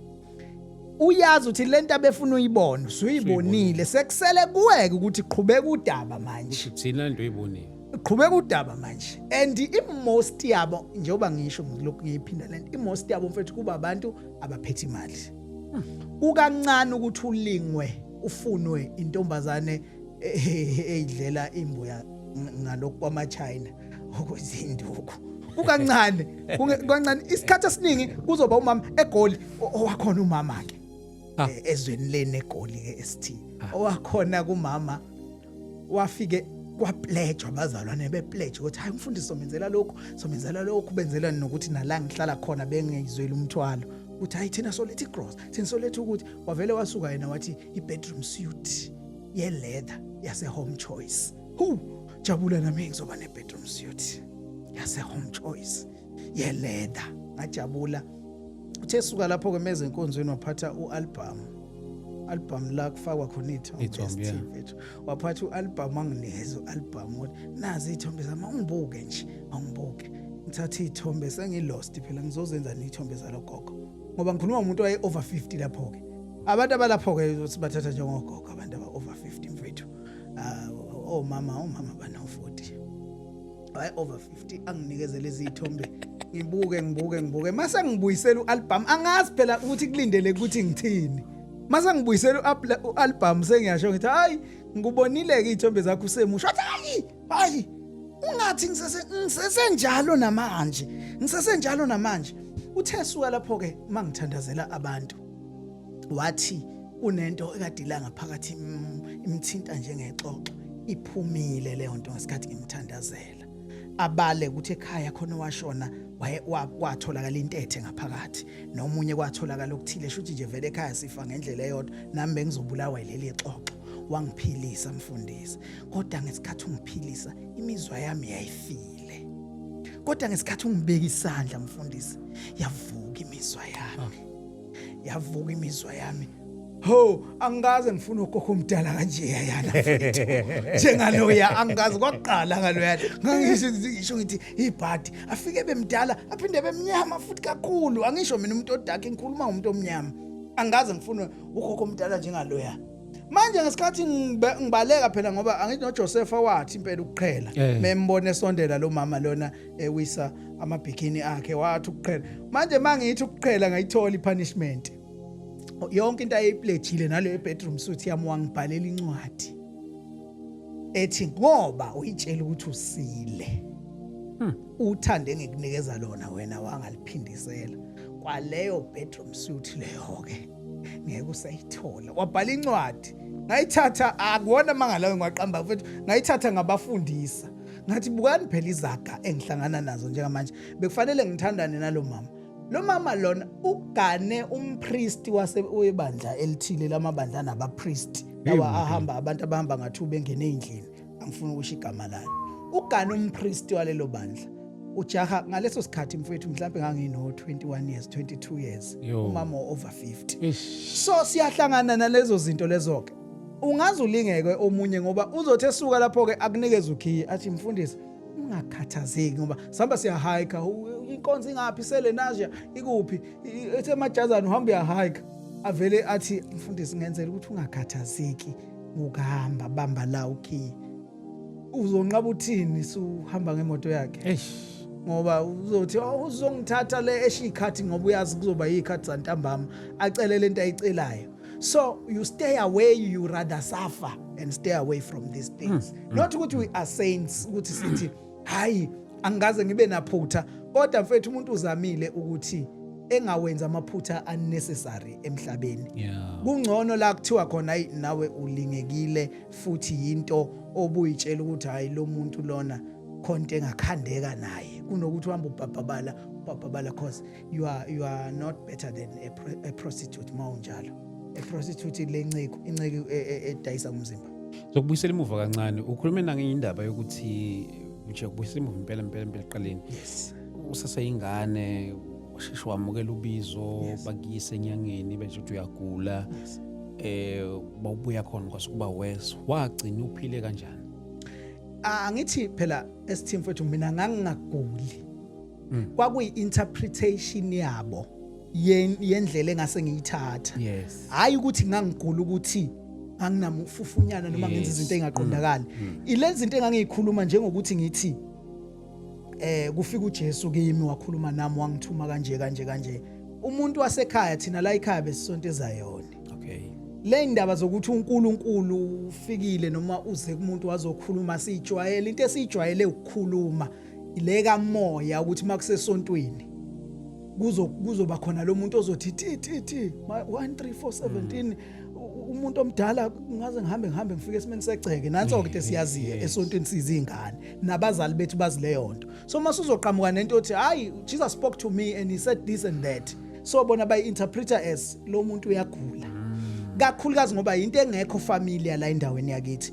Speaker 2: uyazi ukuthi lento abefuna uyibona usuyibonile sekusele kuweke ukuthi qhubeka udaba manje
Speaker 1: thina into uyibonile
Speaker 2: qhubeka udaba manje. And imost yabo njengoba ngisho ngilokhu ngiyiphinda lento imost yabo mfethu kuba abantu abaphethe imali kukancane ukuthi ulingwe ufunwe intombazane eyidlela imbuya ngalokho kwamaChina okuzinduku kukancane kukancane. Isikhathi esiningi kuzoba umama eGoli owakhona umama ke ezweni lene eGoli ke ST owakhona kumama wafike kwapledge abazalwane bepledge ukuthi hayi umfundisi somenzela lokhu benzela nokuthi nala ngihlala khona bengizwela umthwalo uthi hayi thina solethe igross thina solethe ukuthi wavele wasuka yena wathi i-bedroom suite ye leather yase Home Choice. Jabula nami ngizoba ne bedroom suite yase Home Choice ye leather. Ngajabula uthe suka lapho ke meze enkonzweni waphatha album la kufakwa khona ithombe mfethu waphatha ualbum anginikeza ualbum nazi ithombe zami ungibuke nje angibuke ngithatha ithombe sengilost phela ngizozenza nithombe zalogogo ngoba ngikhuluma umuntu owaye over 50 lapho ke abantu abalapho ke sibathatha njengogogo abantu aba over 50 mfethu omama bana 40 hayi over 50 anginikeze lezi ithombe ngibuke mase ngibuyisela ualbum angazi phela ukuthi kulindele ukuthi ngithini. Mase ngibuyisela ualbum sengiyasho ngithi hayi ngikubonile ke ithombe zakho usemusha hayi ungathi ngisesenjalo namanje uthe suka lapho ke mangithandazela abantu wathi unento ekadila ngaphakathi imthinta njengexoxo iphumile leyo nto ngesikhathi ngimthandazela abale ukuthi ekhaya khona washona watholakala intethe ngaphakathi nomunye kwatholakala okuthile shuthi nje vele ekhaya sifa ngendlela eyodwa nami bengizobulawa ileli exoxo wangiphilisa mfundisi. Kodwa ngesikhathi ungiphilisa imizwa yami yayifile, kodwa ngesikhathi ungibeka isandla mfundisi yavuka imizwa yami angaze ngifuna ugogo omdala kanje yana mfethu njengaloya angazi kwaqala ngaloya ngisho ngithi ibhadi afike bemdala aphinde bemnyama futhi kakhulu angisho mina umuntu odark ngikhuluma ngomuntu omnyama angaze ngifuna ugogo omdala njengaloya. Manje ngesikhathi ngibaleka phela ngoba angithi noJoseph wathi impela ukuqhela membone esondela lo mama lona ewisa amabhikini akhe wathi ukuqhela. Manje mangithi ukuqhela ngayithola ipunishment yonke into ayipledgile nale bedroom suite yami wangibhalela incwadi ethi ngoba uyitshela ukuthi usile uthande ngikunikeza lona wena wangaliphindisela kwaleyo bedroom suite leyo ke ngeke usayithola. Wabhala incwadi ngayithatha akuwona mangalawe ngwaqamba mfethu ngayithatha ngabafundisa ngathi bukani phela izaga engihlangana nazo njengamanje bekufanele ngithandane nalo mama. Lo mama lona ugane umpriest webandla elithile lamabandla nabapriest lawa ahamba abantu abahamba ngathuba engene endlini angifuni ukusho igama lalo. Ugane umpriest walelo bandla. Ujaha ngaleso sikhathi mfowethu mhlawumbe ngangino 21 years 22 years umama over 50. So siyahlangana nalezo zinto lezo ke. Ungaze ulingeke omunye ngoba uzothi esuka lapho ke akunikeza ukhiye athi mfundisi ungakhathazeki ngoba sihamba siya hike inkonzo ingaphi Selenasia ikuphi ethe majazana uhamba ya hike avele athi mfundisi ngenzela ukuthi ungakhathazeki ngokuhamba bamba la ukhiye uzonqaba uthini suhamba ngemoto yakhe ngoba uzothi uzongithatha le eshikhathi ngoba uyazi kuzoba yikhathi zantambama acele lento ayicelayo. So you stay away, you rather suffer and stay away from these things. Not ukuthi we are saints ukuthi sithi hayi angaze ngibe naphutha kodwa mfethu umuntu uzamile ukuthi engawenza amaphutha unnecessary emhlabeni. Kungcono la kuthiwa khona nawe ulingekile futhi into obuyitshela ukuthi hayi lo muntu lona khonto engakhandeka naye kunokuthi uhamba ubhabhabala cause you are not better than a prostitute mawunjalo. A prostitute lenciko inceke edayisa umzimba.
Speaker 1: Zokubuyisela emuva kancane ukhulume nangindaba yokuthi nje ukubuyisela emuva impela eqaleni.
Speaker 2: Yes.
Speaker 1: Usaseyingane usheshe wamukela ubizo bakuyise enyangeni bese uthi uyagula bawubuya khona kwasukuba worse wagcina uphile kanjani?
Speaker 2: Angithi phela esithini mfethu mina ngangingaguli. Kwakuyi interpretation yabo yendlela engase ngiyithatha.
Speaker 1: Yes.
Speaker 2: Hayi ukuthi ngangigula ukuthi anginamufufunyana noma ngenza izinto engaqondakali. Ilezi zinto engangiyikhuluma njengokuthi ngithi kufika uJesu kimi wakhuluma nami wangithuma kanje. Umuntu wasekhaya thina la ekhaya besisonteza yona.
Speaker 1: Okay.
Speaker 2: Le ndaba zokuthi uNkulunkulu ufikile noma uze kumuntu wazokhuluma sijwayele into esijwayele ukukhuluma ile kamoya ukuthi makusesontweni kuzoba khona lo muntu ozothi ti 13417 umuntu omdala ngaze ngihambe ngifike esimeni seceke nanso ke siyaziya esontweni sizingane nabazali bethu bazi leyo nto. So masuzoqhamuka nento othi hayi Jesus spoke to me and he said this and that. So bona bayinterpreter as lo muntu uyagula. Kakhulukazi ngoba into engekho familiar la endaweni yakithi.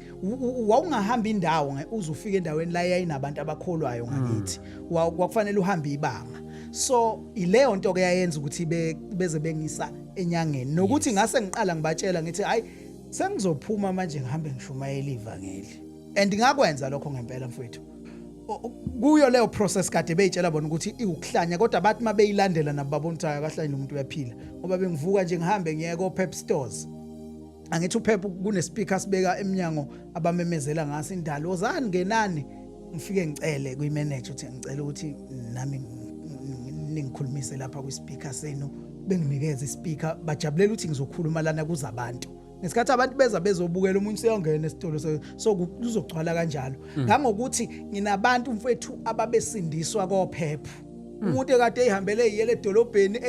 Speaker 2: Wawungahamba indawo uzufika endaweni la yayinabantu abakholwayo ngakithi. Kwakufanele uhambe ibanga. So ileyo nto ke yayenza ukuthi beze bengisa enyangeni nokuthi ngase ngiqala ngibatshela ngithi hayi sengizophuma manje ngihambe ngishumayela ivangeli and ngakwenza lokho ngempela mfowethu kuyo leyo process kade beyitshela bona ukuthi iwukuhlanya kodwa bathi mabeyilandela nabo babona ukuthi akahlanye umuntu uyaphila ngoba bengivuka nje ngihambe ngiye ko Pep Stores angithi uPep kunespeaker sibeka eminyango abamemezela ngaso indalo ozani ngenani ngifike ngicele kuyimanager uthi ngicela ukuthi nami ningikhulumise lapha kwispeaker senu benginikeza ispeaker bajabulela ukuthi ngizokhuluma lana kuzabantu ngesikhathi abantu bezobukela umuntu seyongena esitolo so kuzogcwala kanjalo ngangokuthi nginabantu mfethu ababesindiswa kophepho umuntu ekade ehambele iyele edolobheni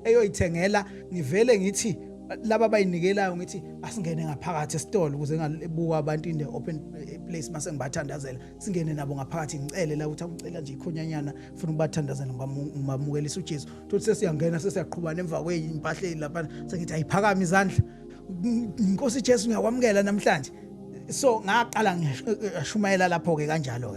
Speaker 2: eyoyithengela ngivele ngithi laba bayinikelayo ngithi asingene ngaphakathi esitolo ukuze ngalibuka abantu in the open place mase ngibathandazela singene nabo ngaphakathi ngicele la ukuthi angicela nje ikhonyanyana ufuna ukubathandazela ngibamukela uJesu uthi sesiyangena sesiyaqhubana emva kweyimpahla lapha sengithi ayiphakama izandla inkosi Jesu ngiyakwamukela namhlanje so ngaqala ngishumayela lapho ke kanjalo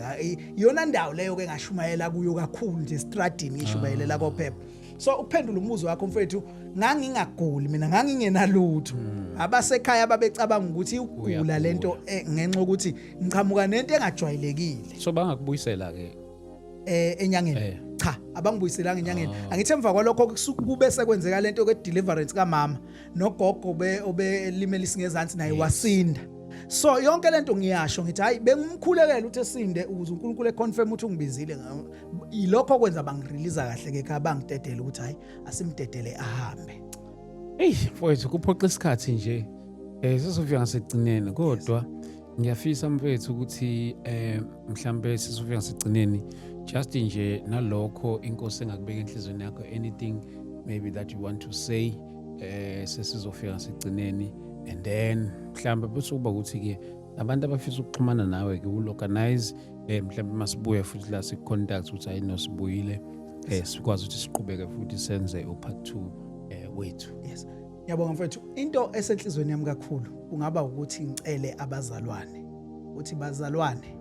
Speaker 2: iyona ndawo leyo ke ngashumayela kuyo kakhulu nje stradini ngishumayelela kophepha so uphendula umuzo wakho mfethu ngangingaguli mina ngangingenalutho abasekhaya babecabanga ukuthi ukugula lento ngenxa ukuthi ngiqhamuka nento engajwayelekile
Speaker 1: so bangakubuyisela ke
Speaker 2: enyangeni cha abangibuyiselanga enyangeni angithi emva kwalokho kube sekwenzeka lento ke deliverance kamama nogogo obelimela isingezansi naye wasinda so yonke lento ngiyasho ngithi hayi bengimkhulekela uthi esinde ukuze uNkulunkulu econfirm ukuthi ungibizile yilokho kwenza bangirelease kahle ke kha bangidedela ukuthi hayi asimdedele ahambe
Speaker 1: mfowethu kuphoqa isikhathi nje sesofika ngasekugcineni kodwa ngiyafisa mfethu ukuthi mhlambe sesofika ngasekugcineni just nje nalokho inkosi engakubeka enhlizweni yakho anything maybe that you want to say sesizofika ngasekugcineni and then mhlambe bese kuba ukuthi ke abantu abafisa ukuxhumana nawe ke uorganize mhlawumbe masibuye futhi la sicontact ukuthi ayino sibuyile sikwazi ukuthi siqhubeke futhi senze u-part 2 wethu.
Speaker 2: Yes. Ngiyabonga mfethu. Into esenhlizweni yami kakhulu kungaba ukuthi ngicele abazalwane ukuthi bazalwane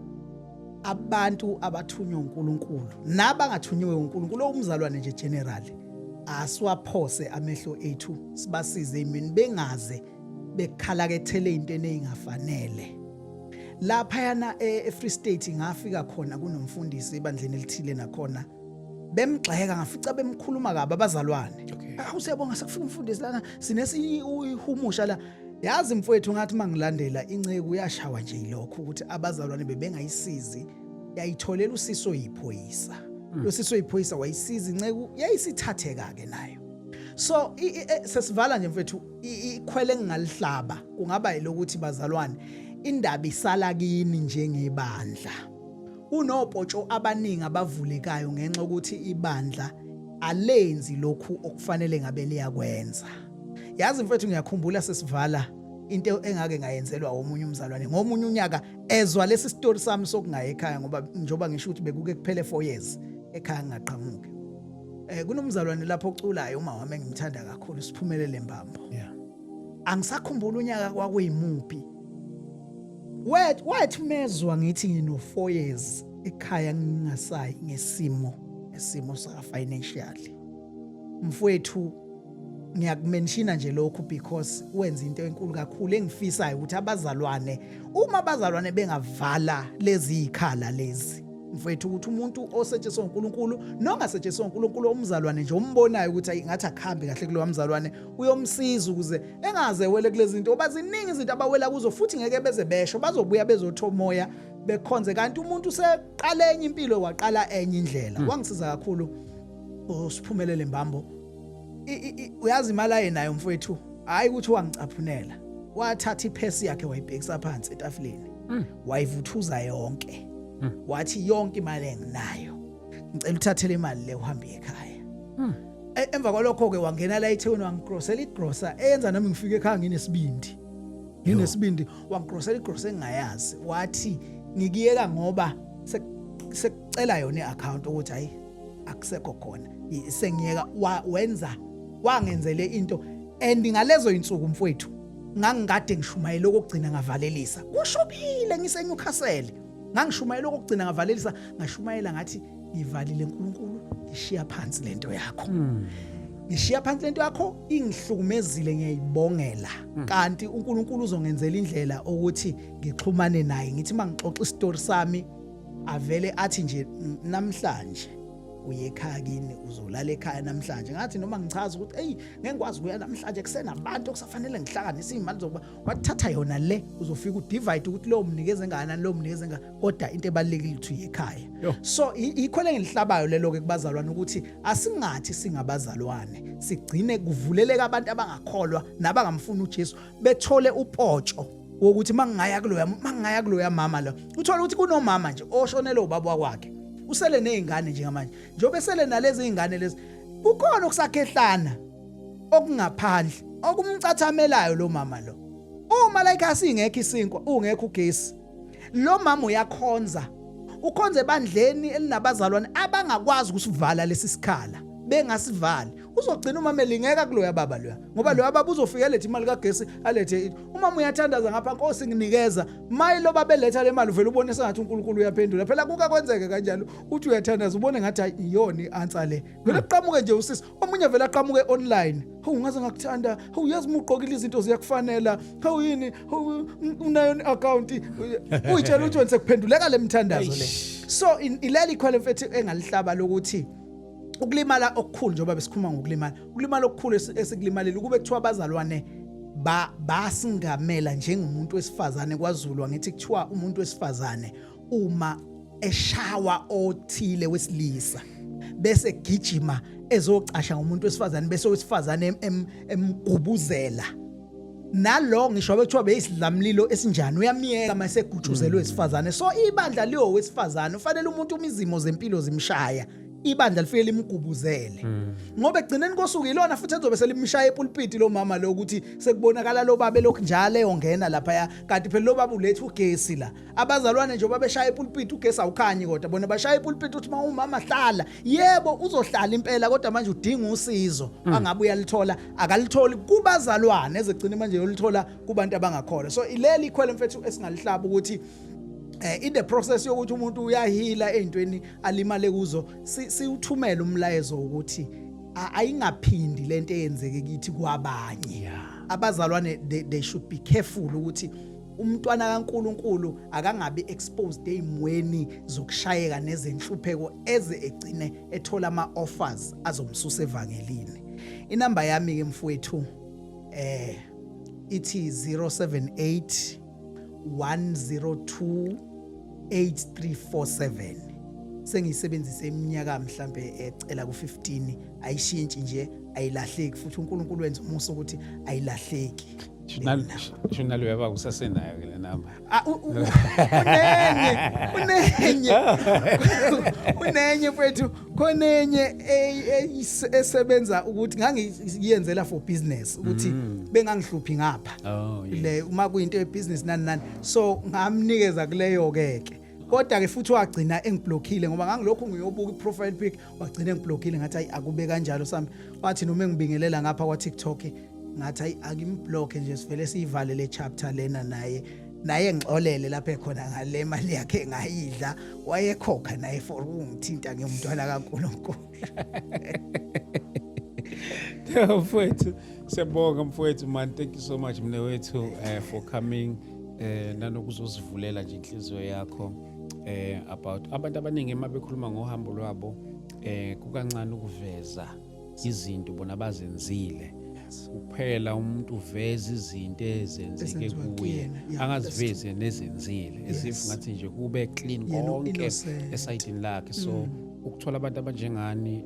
Speaker 2: abantu abathunywa uNkulunkulu nabangathunyiwe uNkulunkulu umzalwane nje generally aswaphose amehlo ethu sibasize imini bengaze bekhalakethele into eningafanele. Lapha yana eFree State ngafika khona kunomfundisi ebandleni elithile nakhona bemgxeka ngafica bemkhuluma kabi abazalwane. Usiyabonga sekufika umfundisi lana sinesihumusha la. Yazi mfowethu ngathi mangilandela inceke uyashawa nje ilokho ukuthi abazalwane bebengayisizi yayitholela usiso yiphoyisa. Lo siso yiphoyisa wayisiza inceke yayisithatheka ke nayo. So sesivala nje mfethu ikhwele engalihlaba kungaba yilokuthi bazalwane indaba isala kini njengebandla. Unopotsho abaningi abavulekayo ngenxa ukuthi ibandla alenzi lokhu okufanele ngabe liyakwenza. Yazi mfethu ngiyakhumbula sesivala into engake ngayenzelwa omunye umzalwane ngomunye unyaka ezwa lesi story sami sokungaya ekhaya ngoba njoba ngisho ukuthi bekuke kuphele 4 years ekhaya ngaqhamuke. Kunomzalwane lapho oculayo uma wami ngimthanda kakhulu Siphumelele Mbambo. Angisakhumbula unyaka kwakuyimuphi. Wathi mezwa ngithi ngino 4 years ekhaya ngingasayi ngesimo sa financially. Mfowethu ngiyakumenshina nje lokho because wenza into enkulu kakhulu engifisayo ukuthi abazalwane uma abazalwane bengavala lezi ikhala lezi mfowethu ukuthi umuntu osetshenziswa uNkulunkulu nongasetshenziswa uNkulunkulu umzalwane nje umbonayo ukuthi ngathi akhambe kahle kulo mzalwane uyomsiza ukuze engaze wele kulezi zinto oba ziningi izinto abawela kuzo futhi ngeke beze besho bazobuya bezothomoya bekhonze kanti umuntu seqala enye impilo waqala enye indlela. Wangisiza kakhulu Siphumelele Mbambo. Uyazi imali ayenayo mfowethu hayi ukuthi wangicaphunela wathatha iphesi yakhe wayibhekisa phansi etafuleni wayivuthuza yonke wathi yonke imali enginayo ngicela uthathele imali le uhambe ekhaya. Emva kwalokho ke wangena la eThekwini wangigrosela igrosa eyenza nami ngifike ekhaya nginesibindi wangigrosela igrosa engingayazi wathi ngikiyeka ngoba sekucela yona iaccount ukuthi hayi akusekho khona sengiyeka wenza wangenzele into and ngalezo insuku mfowethu ngangikade ngishumayela okugcina ngavalelisa kushobile ngiseNewcastle ngangishumayela okugcina ngavalelisa ngashumayela ngathi ngivalile uNkulunkulu ngishiya phansi lento yakho ngishiya phansi lento yakho ingihlukumezile ngiyayibongela kanti uNkulunkulu uzongenzela indlela ukuthi ngixhumane naye ngithi mangixoxa istory sami avele athi nje namhlanje uye ekhaya kini uzolala ekhaya namhlanje ngathi noma ngichaza ukuthi hey ngeke ngikwazi ukuya namhlanje kusenabantu okusafanele ngihlanganise imali zokuba wathatha yona le uzofika udivide ukuthi lo mnikeze ngana lo mnikeze nga kodwa into ebalekile ukuthi uye ekhaya. So ikhole ngilihlabayo lelo ke kubazalwane ukuthi asingathi singabazalwane sigcine kuvuleleka abantu abangakholwa nabangamfuni uJesu bethole upotsho wokuthi mangaya kuloya mama lo uthola ukuthi kunomama nje oshonele ubaba wakhe usele nezingane njengamanje njobe sele nalezi izingane lezi kukhona okusakhehlana okungaphandle okumcathamelayo lo mama lo uma like asingekho isinkwa ungekho ugesi lo mama uyakhonza ukhonze ebandleni elinabazalwane abangakwazi ukusivala lesi sikhala bengasivali uzogcina umama elingeka kuloya baba loya ngoba loya baba uzofika lethe imali kagesi alethe umama uyathandaza ngapha Nkosi nginikeza mayilo babeletha le mali uvela ubone sengathi uNkulunkulu uyaphendula phela kuka kwenzeke kanjalo uthi uyathandaza ubone ngathi iyona ianswer le vele uqhamuke nje usisi omunye vele aqhamuke online ungaze ngakuthanda uyazi muqokile izinto ziyakufanela yini unayo account uyitshela ukuthi wenze kuphenduleka lemthandazo le. So ileli khwele mfethu engalihlaba lokuthi ukulimala okukhulu njengoba besikhuluma ukulimala okukhulu esikulimalile kube kuthiwa abazalwane basingamela njengomuntu wesifazane kwaZulu ngithi kuthiwa umuntu wesifazane uma eshawa othile wesilisa bese gijima ezocasha ngomuntu wesifazane bese owesifazane emgubuzela nalo ngisho bekuthiwa beyisidlamlilo esinjani uyamiyeka masegutshuzelwe wesifazane. So ibandla liyo wesifazane ufanele umuntu umizimo zempilo zimshaya ibandla lifike limgubuzele ngoba egcineni kosuku ilona futhi ezobe selimshaya epulpiti lo mama lo ukuthi sekubonakala lo baba lokhu njalo eyongena lapha kanti phela lo baba ulethe ugesi la abazalwane nje babeshaya epulpiti ugesi awukhanyi kodwa bona bashaya epulpiti uthi umama hlala yebo uzohlala impela kodwa manje udinga usizo angabe uyalithola akalitholi kubazalwane ezegcina manje yolithola kubantu abangakhola so ileli ikhwele mfethu esingalihlaba ukuthi in the process yokuthi umuntu uyahila ezintweni alimale kuzo siuthumela umlayezo ukuthi ayingaphindi lento eyenzeke kithi kwabanye abazalwane they should be careful ukuthi umntwana kaNkuluNkulu akangabe exposed ezimweni zokushayeka nezenhlupheko eze egcine ethola ama offers azomsusa evangelini inamba yami ke mfowethu ithi 078 102 8347 sengiyisebenzise iminyaka mhlambe ecela ku15 ayishintshi nje ayilahleki futhi uNkulunkulu wenza umusa ukuthi ayilahleki
Speaker 1: Shunalo yaba kusasenayo ke le namba
Speaker 2: unenye mfethu khonenye esebenza ukuthi ngangiyenzela for business ukuthi bengangihluphi ngapha le uma kuyinto yebusiness nani so ngamnikeza kuleyo keke kodwa ke futhi wagcina engiblockile ngoba ngangilokho ngiyobuka iprofile pic wagcina engiblockile ngathi ayi akube kanjalo sami wathi noma ngibingelela ngapha kwa TikTok ngathi akimblock nje sivele sivale le chapter lena naye ngixolele lapha ekhona ngale mali yakhe ngayidla wayekhokha naye for ungithinta ngemntwana kaNkulunkulu
Speaker 1: mfowethu siyabonga mfowethu man thank you so much mne wethu for coming nanokuzosivulela nje inhliziyo yakho about abantu abaningi emabekhuluma ngohambo lwabo kukancane ukuveza izinto bona bazenzile kuphela umuntu uveza izinto ezenzeke kuye angaziveze nezenzile esif ngathi nje kube clean konke esayidini lakhe so ukuthola abantu abanjengani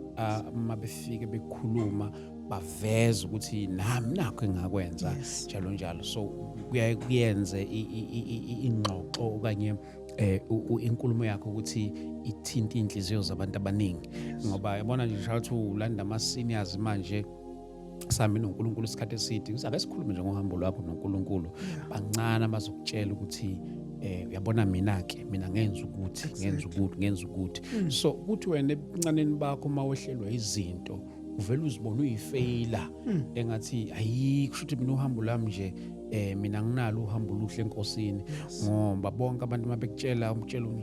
Speaker 1: mabefike bekhuluma baveza ukuthi nami nakho engakwenza njalo njalo so kuyenze ingxoxo okanye inkulumo yakho ukuthi ithinta inhliziyo zabantu abaningi ngoba yabona nje ukuthi ulanda ama seniors manje sami noNkulunkulu isikhathi eside ake sikhulume nje ngohambo lwakho noNkulunkulu bancane abazokutshela ukuthi uyabona mina ngenza ukuthi so ukuthi wena ebuncaneni bakho mawehlelwa izinto uvela uzibona uyifeyila engathi ayikho ukuthi mina uhambo lami nje mina nginalo uhambo luhle enkosini ngoba bonke abantu mabekutshela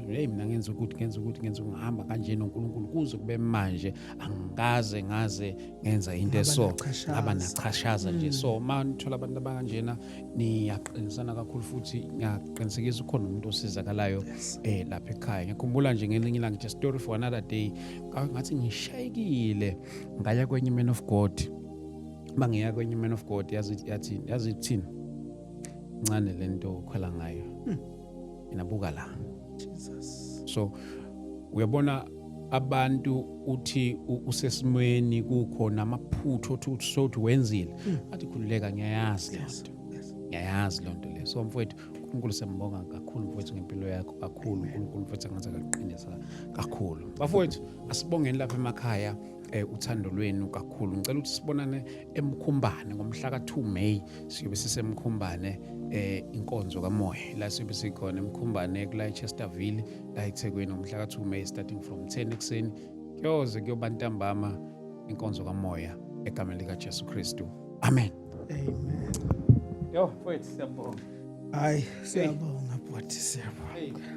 Speaker 1: hey mina ngenza ukuthi ngihamba kanje noNkulunkulu kuze kube manje angikaze ngaze ngenza into eso abanachashaza nje so manithola abantu abanjena niyaqinisana kakhulu futhi ngiyaqinisekisa ukhona umuntu osizakalayo lapha ekhaya ngikhumbula nje ngelinye ilanga just story for another day ngathi ngishayekile ngaya kwenye man of God bangiya kwenye man of God yazi thina ncane lento okhwela ngayo inabuka la Jesus so uyabona abantu uthi usesimweni kukhona amaphutho uthi sothi wenzile athi khululeka ngiyayazi lonto le so mfowethu uNkulunkulu sembonga kakhulu mfowethu ngempilo yakho kakhulu uNkulunkulu mfowethu angathi akaqinisa kakhulu bafowethu asibongeni lapha emakhaya uthando lwenu kakhulu ngicela ukuthi sibonane eMkhumbane ngomhla ka2 May siyobe sisemkhumbane inkonzo kamoya la siyobe sikhona eMkhumbane kula eChesterville la eThekwini ngomhla ka2 May starting from 10 ekseni kuyoba ntambama inkonzo kamoya egameni lika Jesu Kristu amen yo mfowethu siyabonga
Speaker 2: hayi siyabonga bhuti siyabonga